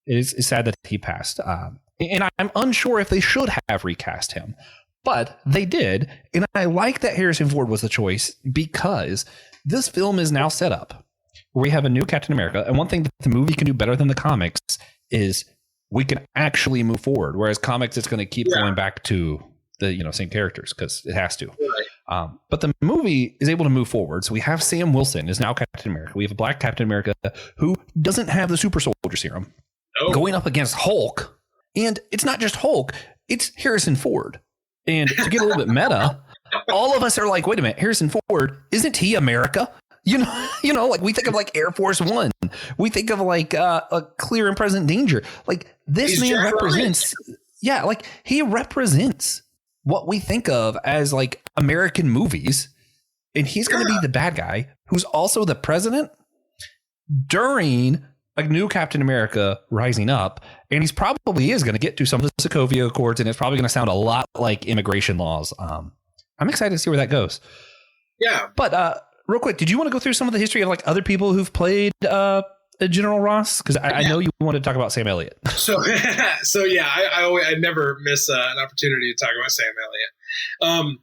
It's sad that he passed. And I'm unsure if they should have recast him, but they did. And I like that Harrison Ford was the choice because this film is now set up where we have a new Captain America. And one thing that the movie can do better than the comics is we can actually move forward. Whereas comics, it's going to keep going back to the same characters because it has to. Right. But the movie is able to move forward. So we have Sam Wilson is now Captain America. We have a black Captain America who doesn't have the super soldier serum going up against Hulk. And it's not just Hulk, it's Harrison Ford. And to get a little bit meta, all of us are like, wait a minute, Harrison Ford, isn't he America? Like we think of like Air Force One. We think of like a Clear and Present Danger. Like this man represents, like he represents what we think of as like American movies. And he's going to be the bad guy who's also the president during a new Captain America rising up. And he's probably is going to get to some of the Sokovia Accords, and it's probably going to sound a lot like immigration laws. I'm excited to see where that goes. Yeah. But real quick, did you want to go through some of the history of like other people who've played General Ross? Because I know you wanted to talk about Sam Elliott. I never miss an opportunity to talk about Sam Elliott.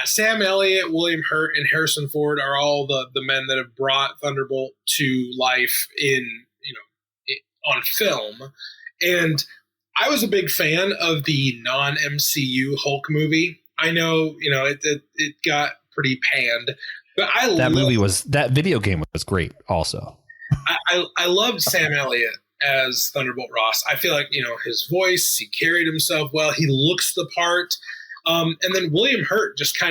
Sam Elliott, William Hurt, and Harrison Ford are all the men that have brought Thunderbolt to life on film. And I was a big fan of the non-MCU Hulk movie. I know, it got pretty panned, but that video game was great also. I loved Sam Elliott as Thunderbolt Ross. I feel like, his voice, he carried himself well. He looks the part. And then William Hurt just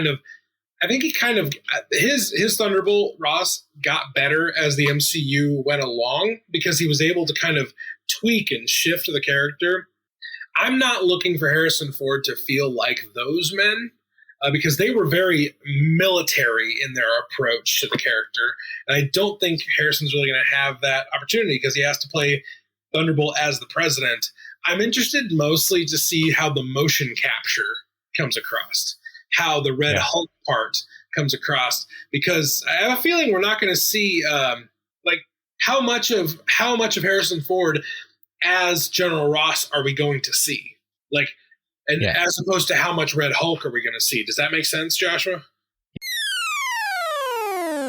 his Thunderbolt Ross got better as the MCU went along because he was able to kind of tweak and shift the character. I'm not looking for Harrison Ford to feel like those men because they were very military in their approach to the character. And I don't think Harrison's really going to have that opportunity because he has to play Thunderbolt as the president. I'm interested mostly to see how the motion capture comes across, how the Red Hulk part comes across, because I have a feeling we're not going to see how much of Harrison Ford as General Ross are we going to see, as opposed to how much Red Hulk are we going to see? Does that make sense, Joshua?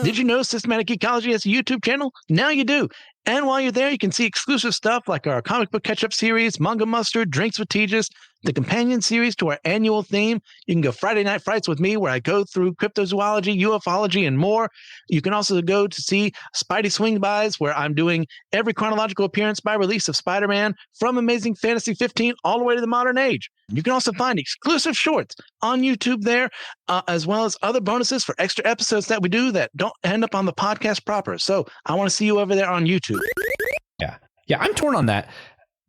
Did you know Systematic Ecology has a YouTube channel? Now you do. And while you're there, you can see exclusive stuff like our comic book catch-up series, Manga Mustard, Drinks with Tejas, the companion series to our annual theme. You can go Friday Night Frights with me, where I go through cryptozoology, ufology, and more. You can also go to see Spidey Swing-Bys, where I'm doing every chronological appearance by release of Spider-Man from Amazing Fantasy 15 all the way to the modern age. You can also find exclusive shorts on YouTube there, as well as other bonuses for extra episodes that we do that don't end up on the podcast proper. So I want to see you over there on YouTube. Yeah, I'm torn on that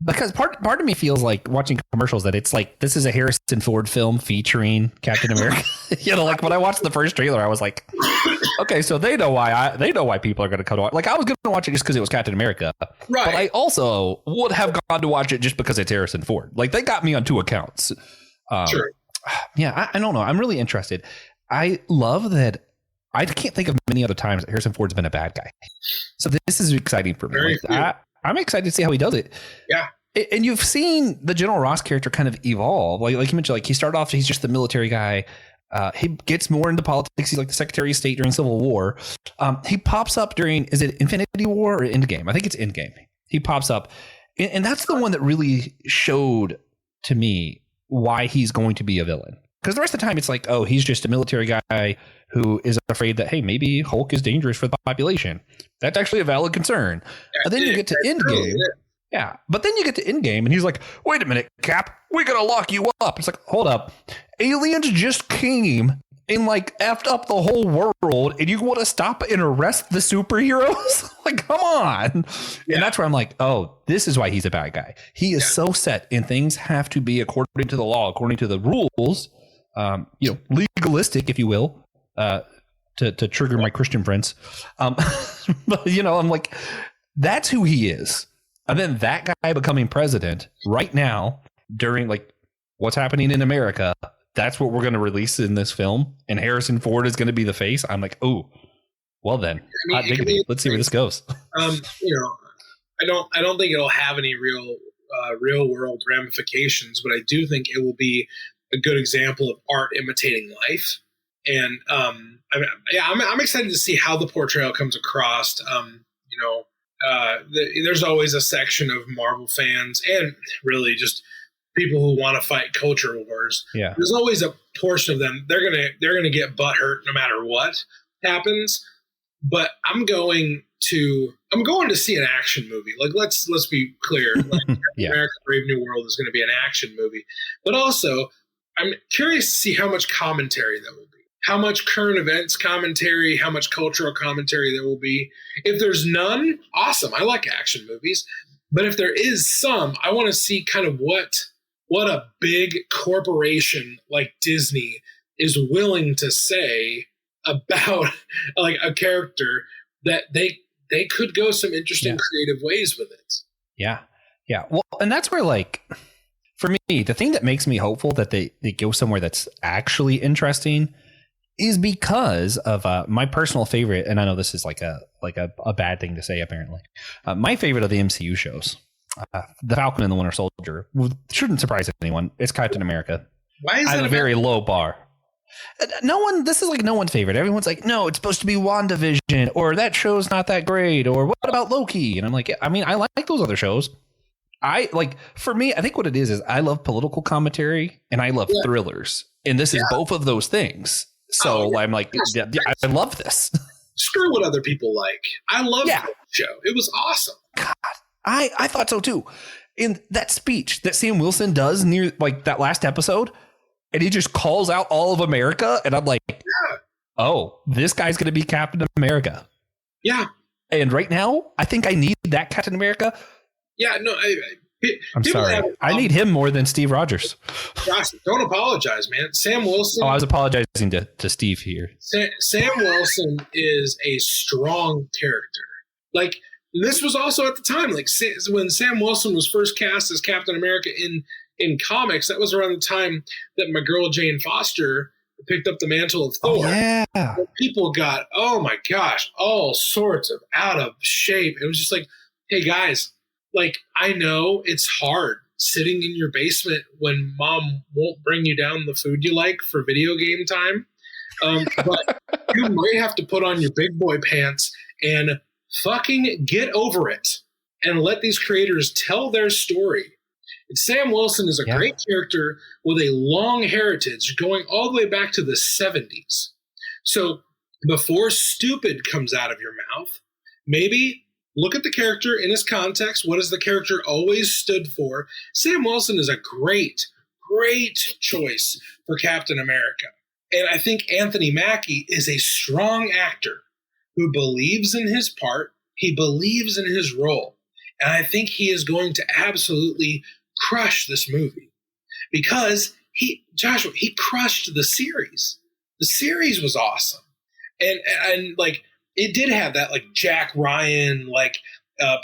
because part of me feels like watching commercials that it's like this is a Harrison Ford film featuring Captain America. Like when I watched the first trailer, I was like, okay, so they know why people are going to come to watch. Like I was going to watch it just because it was Captain America, right? But I also would have gone to watch it just because it's Harrison Ford. Like they got me on two accounts. Sure. Yeah, I don't know. I'm really interested. I love that. I can't think of many other times that Harrison Ford's been a bad guy. So this is exciting for me. I'm excited to see how he does it. Yeah. And you've seen the General Ross character kind of evolve. Like you mentioned, like he started off, he's just the military guy. He gets more into politics. He's like the Secretary of State during Civil War. He pops up during, is it Infinity War or Endgame? I think it's Endgame. He pops up. And that's the one that really showed to me why he's going to be a villain. Because the rest of the time, it's like, oh, he's just a military guy who is afraid that, hey, maybe Hulk is dangerous for the population. That's actually a valid concern. But then you get to Endgame. Yeah. But then you get to Endgame and he's like, wait a minute, Cap, we got to lock you up. It's like, hold up. Aliens just came and like effed up the whole world and you want to stop and arrest the superheroes? Like, come on. Yeah. And that's where I'm like, oh, this is why he's a bad guy. He is so set and things have to be according to the law, according to the rules. Legalistic, if you will, to trigger my Christian friends. But, I'm like, that's who he is. And then that guy becoming president right now during like what's happening in America, that's what we're going to release in this film. And Harrison Ford is going to be the face. I'm like, oh, well then, hot diggity. Let's see where this goes. I don't think it'll have any real world ramifications, but I do think it will be a good example of art imitating life. And I'm excited to see how the portrayal comes across. There's always a section of Marvel fans and really just people who want to fight culture wars. Yeah. There's always a portion of them. They're gonna get butthurt no matter what happens. But I'm going to see an action movie. Like let's be clear. Like, America Brave New World is going to be an action movie, but also I'm curious to see how much commentary there will be, how much current events commentary, how much cultural commentary there will be. If there's none, awesome. I like action movies. But if there is some, I want to see kind of what a big corporation like Disney is willing to say about like a character that they could go some interesting creative ways with it. Yeah. Yeah. Well, and that's where like, for me, the thing that makes me hopeful that they go somewhere that's actually interesting is because of my personal favorite. And I know this is like a bad thing to say, apparently. My favorite of the MCU shows, The Falcon and the Winter Soldier, shouldn't surprise anyone. It's Captain America. Why is that a very low bar? This is like no one's favorite. Everyone's like, no, it's supposed to be WandaVision, or that show's not that great, or what about Loki? And I'm like, I mean, I like those other shows. For me, I think what it is I love political commentary and I love thrillers. And this is both of those things. So I'm like, I love this. Screw what other people like. I love the show. It was awesome. God, I thought so too. In that speech that Sam Wilson does near like that last episode, and he just calls out all of America. And I'm like, oh, this guy's going to be Captain America. Yeah. And right now, I think I need that Captain America. Yeah, no, I'm sorry. I need him more than Steve Rogers. Josh, don't apologize, man. Sam Wilson. Oh, I was apologizing to Steve here. Sam Wilson is a strong character. Like, this was also at the time, like when Sam Wilson was first cast as Captain America in comics, that was around the time that my girl Jane Foster picked up the mantle of Thor. Oh, yeah. And people got, oh my gosh, all sorts of out of shape. It was just like, hey guys, like, I know it's hard sitting in your basement when mom won't bring you down the food you like for video game time. But you might have to put on your big boy pants and fucking get over it and let these creators tell their story. And Sam Wilson is a great character with a long heritage going all the way back to the 70s. So before stupid comes out of your mouth, maybe look at the character in his context. What has the character always stood for? Sam Wilson is a great, great choice for Captain America. And I think Anthony Mackie is a strong actor who believes in his part. He believes in his role. And I think he is going to absolutely crush this movie because he crushed the series. The series was awesome. And like, it did have that like Jack Ryan, like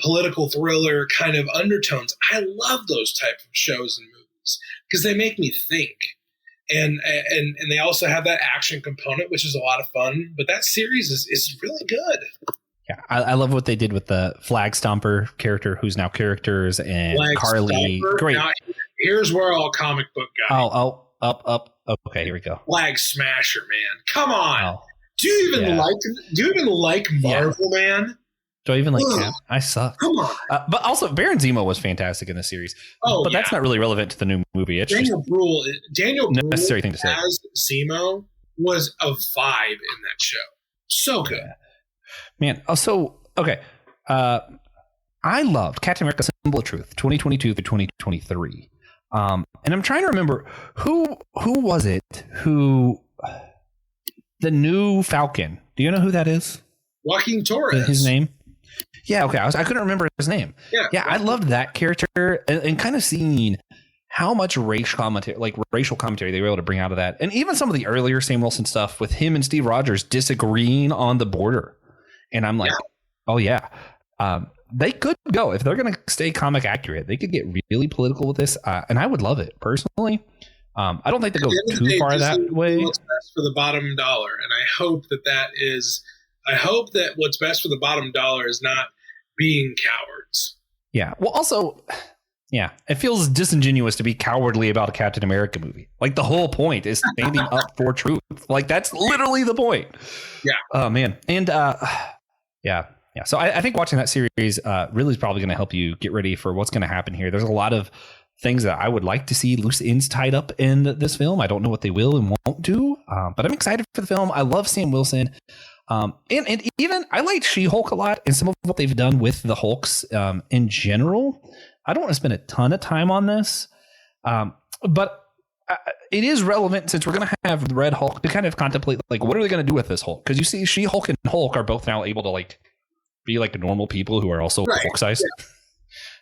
political thriller kind of undertones. I love those type of shows and movies because they make me think. And they also have that action component, which is a lot of fun. But that series is really good. Yeah, I love what they did with the Flag Stomper character, who's now characters, and Flag Carly. Stomper. Great. Now, here's where all comic book guy. Up. Okay, here we go. Flag Smasher, man. Come on. Oh, Do you even like Marvel, man? do I even like Cap? I suck. Come on. But also, Baron Zemo was fantastic in this series. But that's not really relevant to the new movie. It's Daniel Bruhl necessary thing to say. as Zemo was a vibe in that show. So good. Yeah. Man, okay. I loved Captain America: Symbol of Truth, 2022 through 2023. And I'm trying to remember who was it the new Falcon. Do you know who that is? Joaquin Torres. His name? Yeah, okay. I couldn't remember his name. Yeah, I loved that character and kind of seeing how much racial commentary they were able to bring out of that. And even some of the earlier Sam Wilson stuff with him and Steve Rogers disagreeing on the border. And I'm like, oh yeah. They could go, if they're going to stay comic accurate, they could get really political with this. And I would love it personally. I don't think they go too far that way. What's best for the bottom dollar. And I hope that what's best for the bottom dollar is not being cowards. Yeah. Well, also, yeah, it feels disingenuous to be cowardly about a Captain America movie. Like, the whole point is standing up for truth. Like, that's literally the point. Yeah. Oh, man. And yeah. So I think watching that series really is probably going to help you get ready for what's going to happen here. There's a lot of things that I would like to see loose ends tied up in this film. I don't know what they will and won't do, but I'm excited for the film. I love Sam Wilson. And even I like She-Hulk a lot, and some of what they've done with the Hulks in general. I don't want to spend a ton of time on this, but it is relevant since we're going to have the Red Hulk to kind of contemplate, like, what are they going to do with this Hulk? Because you see She-Hulk and Hulk are both now able to, like, be like normal people who are also Hulk-sized.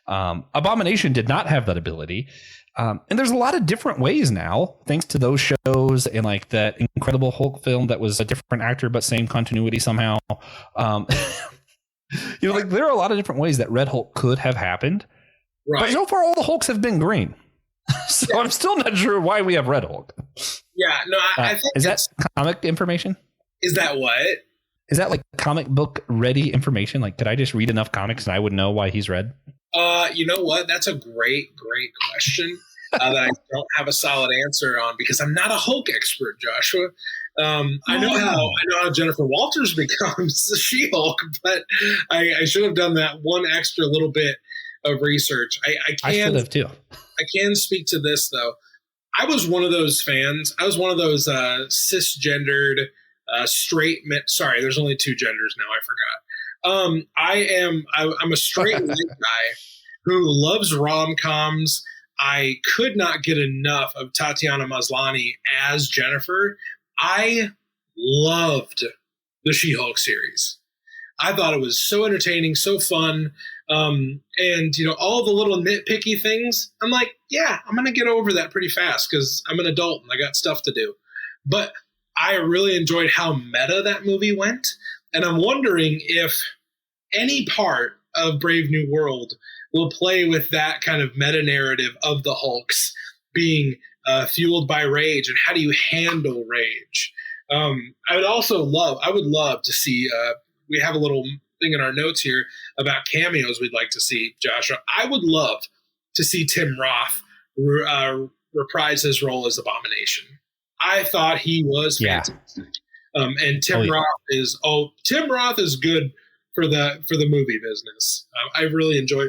Yeah. Abomination did not have that ability. And there's a lot of different ways now, thanks to those shows and like that Incredible Hulk film that was a different actor but same continuity somehow. Like, there are a lot of different ways that Red Hulk could have happened. Right. But so far, all the Hulks have been green. So I'm still not sure why we have Red Hulk. Yeah, no, I think is that comic information? Is that what? Is that like comic book ready information? Like, could I just read enough comics and I would know why he's red? You know what? That's a great question that I don't have a solid answer on because I'm not a Hulk expert, Joshua. I know how Jennifer Walters becomes the She-Hulk, but I should have done that one extra little bit of research. I should have too. I can speak to this though. I was one of those fans. I was one of those cisgendered straight men. Sorry, there's only two genders now. I forgot. I'm a straight white guy who loves rom-coms. I could not get enough of Tatiana Maslany as Jennifer. I loved the She-Hulk series. I thought it was so entertaining, so fun. And, all the little nitpicky things, I'm like, yeah, I'm going to get over that pretty fast because I'm an adult and I got stuff to do. But I really enjoyed how meta that movie went. And I'm wondering if any part of Brave New World will play with that kind of meta narrative of the Hulks being fueled by rage and how do you handle rage. I would love to see, we have a little thing in our notes here about cameos we'd like to see, Joshua. I would love to see Tim Roth reprise his role as Abomination. I thought he was fantastic. And Tim Roth is good for the movie business. I really enjoy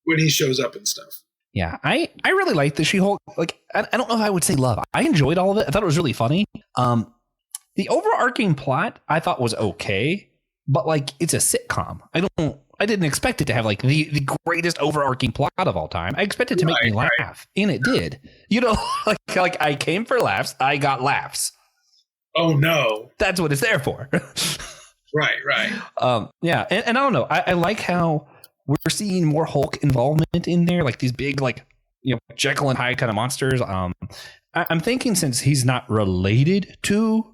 when he shows up and stuff. Yeah, I really like the She-Hulk. Like, I don't know if I would say love. I enjoyed all of it. I thought it was really funny. The overarching plot I thought was okay, but like, it's a sitcom. I didn't expect it to have like the greatest overarching plot of all time. I expected it to make me laugh, and it did. Like I came for laughs. I got laughs. Oh no, that's what it's there for. Right. Yeah, and I don't know. I like how we're seeing more Hulk involvement in there, like these big, like, Jekyll and Hyde kind of monsters. I'm thinking since he's not related to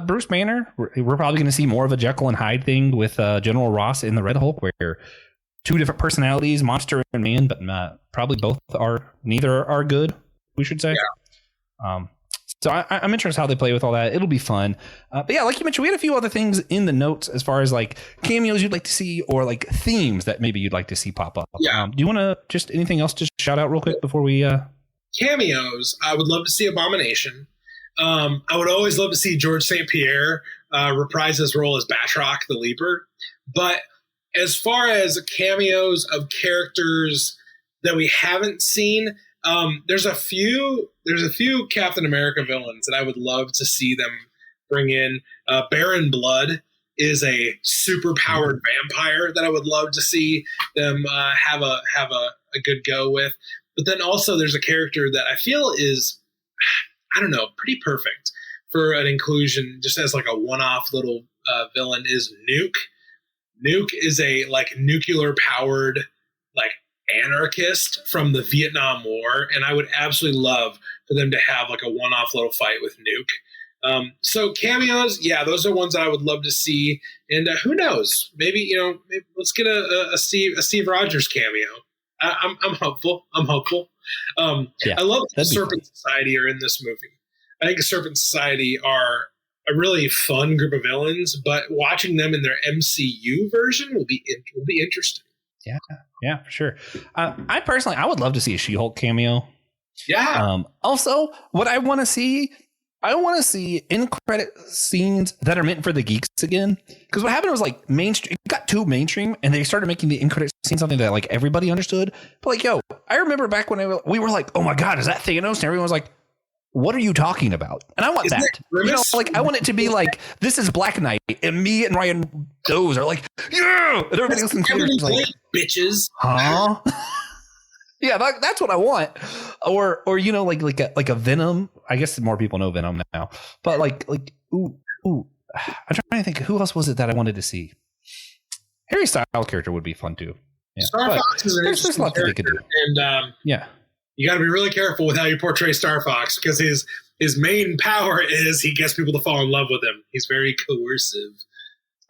Bruce Banner, we're probably going to see more of a Jekyll and Hyde thing with General Ross in the Red Hulk, where two different personalities, monster and man, but probably neither are good, we should say. Yeah. So I'm interested how they play with all that. It'll be fun. But yeah, like you mentioned, we had a few other things in the notes as far as like cameos you'd like to see or like themes that maybe you'd like to see pop up. Yeah. Do you want to just anything else just shout out real quick before we... Cameos. I would love to see Abomination. I would always love to see George St. Pierre reprise his role as Batroc the Leaper. But as far as cameos of characters that we haven't seen, there's a few Captain America villains that I would love to see them bring in. Baron Blood is a super powered vampire that I would love to see them have a good go with. But then also there's a character that I feel is, I don't know, pretty perfect for an inclusion just as like a one-off little villain is Nuke. Nuke is a like nuclear powered like anarchist from the Vietnam War, and I would absolutely love for them to have like a one-off little fight with Nuke. So cameos, yeah, those are ones that I would love to see. And who knows? Maybe let's get a Steve Rogers cameo. I'm hopeful. I love that Serpent Society are in this movie. I think Serpent Society are a really fun group of villains, but watching them in their MCU version will be interesting. Yeah, for sure. I would love to see a She-Hulk cameo. Yeah. Also, what I want to see end credit scenes that are meant for the geeks again. Because what happened was like mainstream, it got too mainstream, and they started making the end credit scene something that like everybody understood. But like, yo, I remember back when we were like, oh my god, is that Thanos? And everyone was like, what are you talking about? And I want that. Like I want it to be like, this is Black Knight, and me and Ryan those are like, yeah, and everybody else in theaters like, bitches, huh? Yeah, that's what I want. Or like a Venom. I guess more people know Venom now. But like ooh, I'm trying to think who else was it that I wanted to see. Harry Styles character would be fun too. Yeah. Star Fox is an interesting character, and you got to be really careful with how you portray Star Fox because his main power is he gets people to fall in love with him. He's very coercive.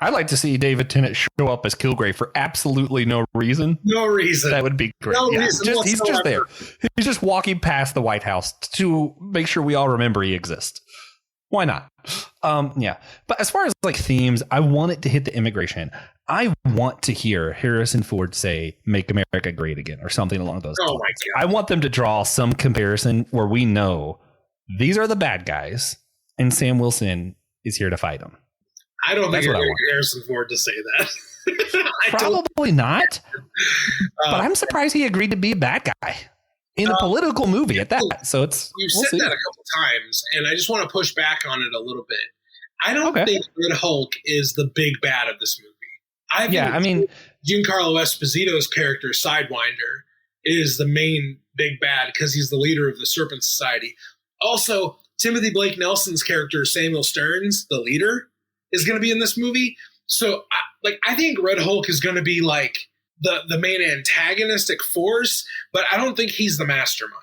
I'd like to see David Tennant show up as Kilgrave for absolutely no reason. No reason. That would be great. No reason he's just there. He's just walking past the White House to make sure we all remember he exists. Why not? Yeah. But as far as like themes, I want it to hit the immigration. I want to hear Harrison Ford say, "Make America Great Again" or something along those lines. My God. I want them to draw some comparison where we know these are the bad guys and Sam Wilson is here to fight them. I don't think I want Harrison Ford to say that. Probably not. But I'm surprised he agreed to be a bad guy in a political movie at that. So you've said that a couple times, and I just want to push back on it a little bit. I don't think Red Hulk is the big bad of this movie. I think Giancarlo Esposito's character, Sidewinder, is the main big bad because he's the leader of the Serpent Society. Also, Timothy Blake Nelson's character, Samuel Stearns, the leader, is going to be in this movie. So I think Red Hulk is going to be like the main antagonistic force, but I don't think he's the mastermind.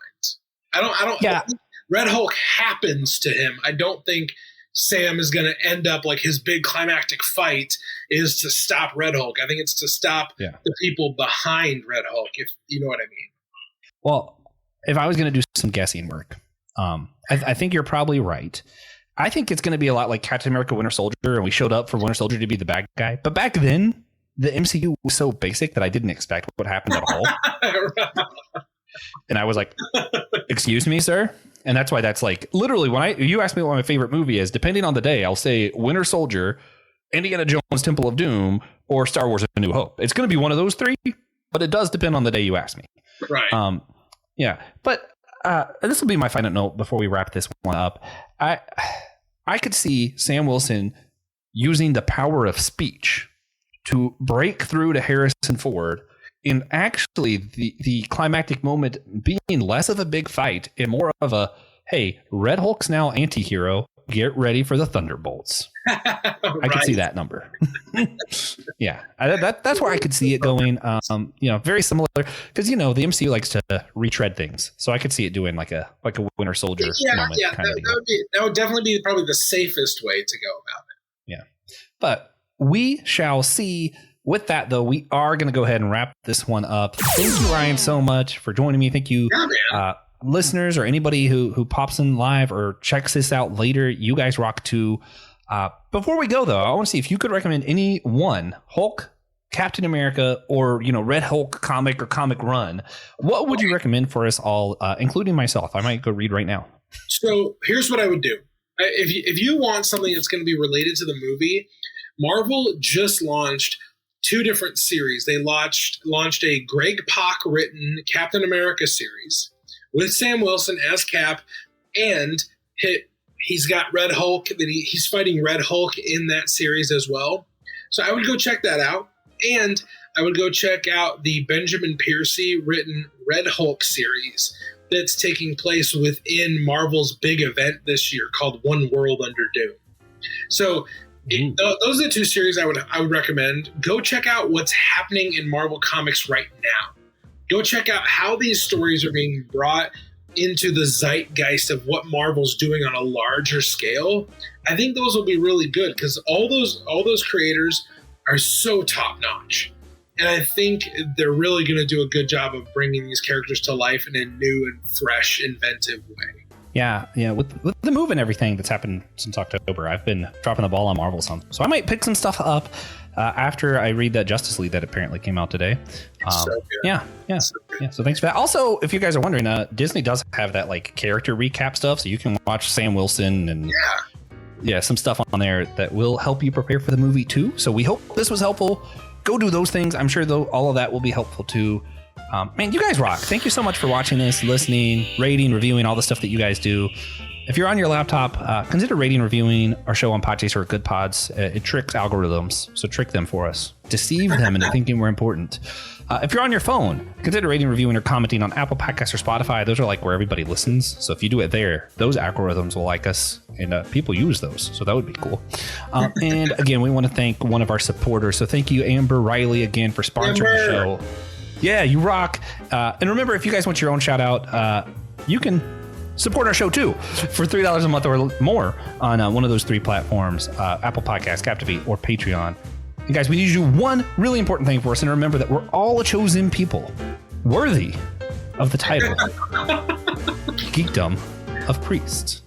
I think Red Hulk happens to him. I don't think Sam is going to end up like his big climactic fight is to stop Red Hulk. I think it's to stop the people behind Red Hulk, if you know what I mean. Well, if I was going to do some guessing work, I think you're probably right. I think it's going to be a lot like Captain America Winter Soldier, and we showed up for Winter Soldier to be the bad guy. But back then, the MCU was so basic that I didn't expect what happened at all. And I was like, excuse me, sir? And that's why that's like, literally, when you ask me what my favorite movie is, depending on the day, I'll say Winter Soldier, Indiana Jones Temple of Doom, or Star Wars A New Hope. It's going to be one of those three, but it does depend on the day you ask me. Right. Yeah. But this will be my final note before we wrap this one up. I could see Sam Wilson using the power of speech to break through to Harrison Ford, and actually the climactic moment being less of a big fight and more of a, hey, Red Hulk's now anti-hero, get ready for the Thunderbolts. I could see that number. Yeah, that's where I could see it going. Very similar because the MCU likes to retread things, so I could see it doing like a Winter Soldier moment. Yeah, that would definitely be probably the safest way to go about it. Yeah, but we shall see. With that, though, we are going to go ahead and wrap this one up. Thank you, Ryan, so much for joining me. Thank you, listeners or anybody who pops in live or checks this out later, you guys rock too. Before we go, though, I want to see if you could recommend any one Hulk, Captain America, or Red Hulk comic or comic run. What would you recommend for us all, including myself? I might go read right now. So here's what I would do. If you want something that's going to be related to the movie, Marvel just launched 2 different series. They launched a Greg Pak written Captain America series with Sam Wilson as Cap, and he's got Red Hulk. He's fighting Red Hulk in that series as well. So I would go check that out, and I would go check out the Benjamin Piercy written Red Hulk series that's taking place within Marvel's big event this year called One World Under Doom. So those are the 2 series I would recommend. Go check out what's happening in Marvel Comics right now. Go check out how these stories are being brought into the zeitgeist of what Marvel's doing on a larger scale. I think those will be really good because all those creators are so top notch. And I think they're really going to do a good job of bringing these characters to life in a new and fresh, inventive way. Yeah. With the move and everything that's happened since October, I've been dropping the ball on Marvel some. So I might pick some stuff up after I read that Justice League that apparently came out today. So good. Yeah. So thanks for that. Also, if you guys are wondering, Disney does have that character recap stuff, so you can watch Sam Wilson and some stuff on there that will help you prepare for the movie too. So we hope this was helpful. Go do those things. I'm sure all of that will be helpful too. Man, you guys rock. Thank you so much for watching this, listening, rating, reviewing, all the stuff that you guys do. If you're on your laptop, consider rating, reviewing our show on Podchaser or Good Pods. It tricks algorithms, so trick them for us. Deceive them into thinking we're important. If you're on your phone, consider rating, reviewing, or commenting on Apple Podcasts or Spotify. Those are where everybody listens. So if you do it there, those algorithms will like us, and people use those. So that would be cool. And again, we want to thank one of our supporters. So thank you, Amber Riley, again, for sponsoring the show. Yeah, you rock. And remember, if you guys want your own shout out, you can support our show too for $3 a month or more on one of those 3 platforms, Apple Podcasts, Captivate, or Patreon. And guys, we need you to do one really important thing for us, and remember that we're all a chosen people, worthy of the title Geekdom of Priests.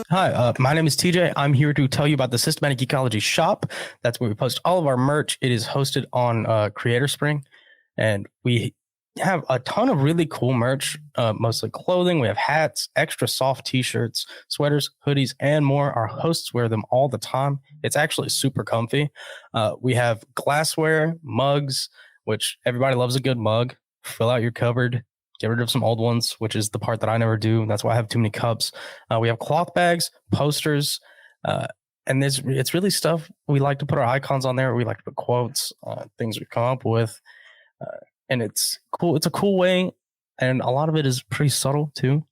Hi, my name is TJ. I'm here to tell you about the Systematic Geekology shop. That's where we post all of our merch. It is hosted on Creator Spring, and we have a ton of really cool merch, mostly clothing. We have hats, extra soft t-shirts, sweaters, hoodies, and more. Our hosts wear them all the time. It's actually super comfy. We have glassware, mugs, which everybody loves a good mug. Fill out your cupboard. Get rid of some old ones, which is the part that I never do. That's why I have too many cups. We have cloth bags, posters, and it's really stuff. We like to put our icons on there. We like to put quotes, things we've come up with. And it's cool. It's a cool way. And a lot of it is pretty subtle too,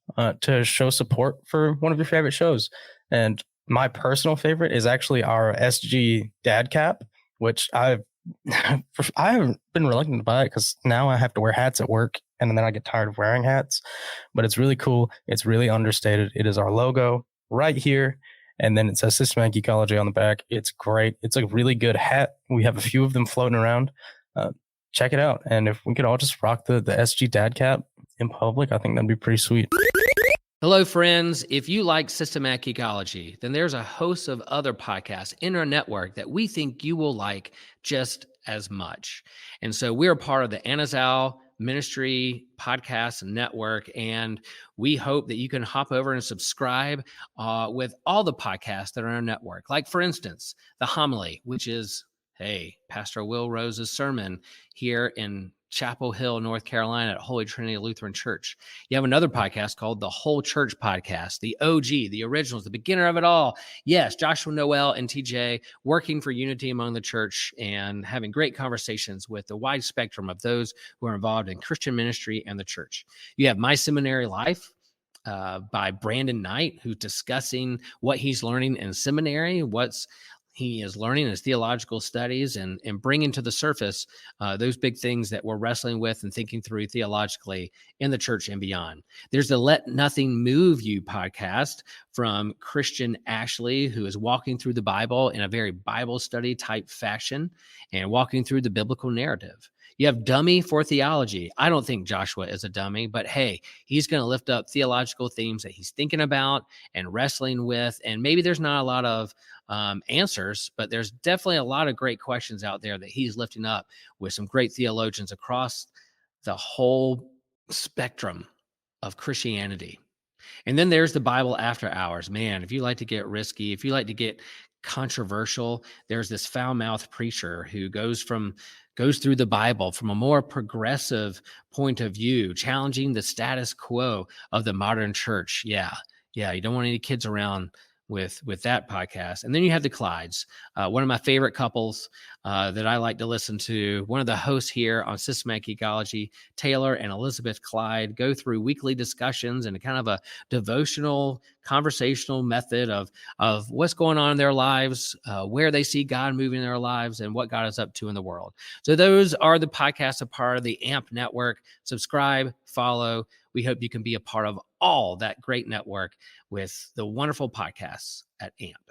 to show support for one of your favorite shows. And my personal favorite is actually our SG dad cap, which I haven't been reluctant to buy it because now I have to wear hats at work. And then I get tired of wearing hats, but it's really cool. It's really understated. It is our logo right here. And then it says Systematic Geekology on the back. It's great. It's a really good hat. We have a few of them floating around. Check it out. And if we could all just rock the SG dad cap in public, I think that'd be pretty sweet. Hello, friends. If you like Systematic Geekology, then there's a host of other podcasts in our network that we think you will like just as much. And so we're part of the Anazal Ministry Podcast Network, and we hope that you can hop over and subscribe with all the podcasts that are on our network. Like, for instance, The Homily, which is, Pastor Will Rose's sermon here in Chapel Hill, North Carolina at Holy Trinity Lutheran Church. You have another podcast called The Whole Church Podcast, the OG, the originals, the beginner of it all. Yes, Joshua Noel and TJ working for unity among the church and having great conversations with the wide spectrum of those who are involved in Christian ministry and the church. You have My Seminary Life by Brandon Knight, who's discussing what he's learning in seminary, what's He is learning his theological studies and bringing to the surface those big things that we're wrestling with and thinking through theologically in the church and beyond. There's the Let Nothing Move You podcast from Christian Ashley, who is walking through the Bible in a very Bible study type fashion and walking through the biblical narrative. You have Dummy for Theology. I don't think Joshua is a dummy, but hey, he's going to lift up theological themes that he's thinking about and wrestling with. And maybe there's not a lot of answers, but there's definitely a lot of great questions out there that he's lifting up with some great theologians across the whole spectrum of Christianity. And then there's the Bible After Hours. Man, if you like to get risky, if you like to get controversial, there's this foul-mouthed preacher who goes through the Bible from a more progressive point of view, challenging the status quo of the modern church. Yeah, you don't want any kids around with that podcast. And then you have the Clydes, one of my favorite couples that I like to listen to. One of the hosts here on Systematic Ecology, Taylor and Elizabeth Clyde, go through weekly discussions and kind of a devotional, conversational method of what's going on in their lives, where they see God moving in their lives, and what God is up to in the world. So those are the podcasts, a part of the AMP network. Subscribe, follow. We hope you can be a part of all that great network with the wonderful podcasts at AMP.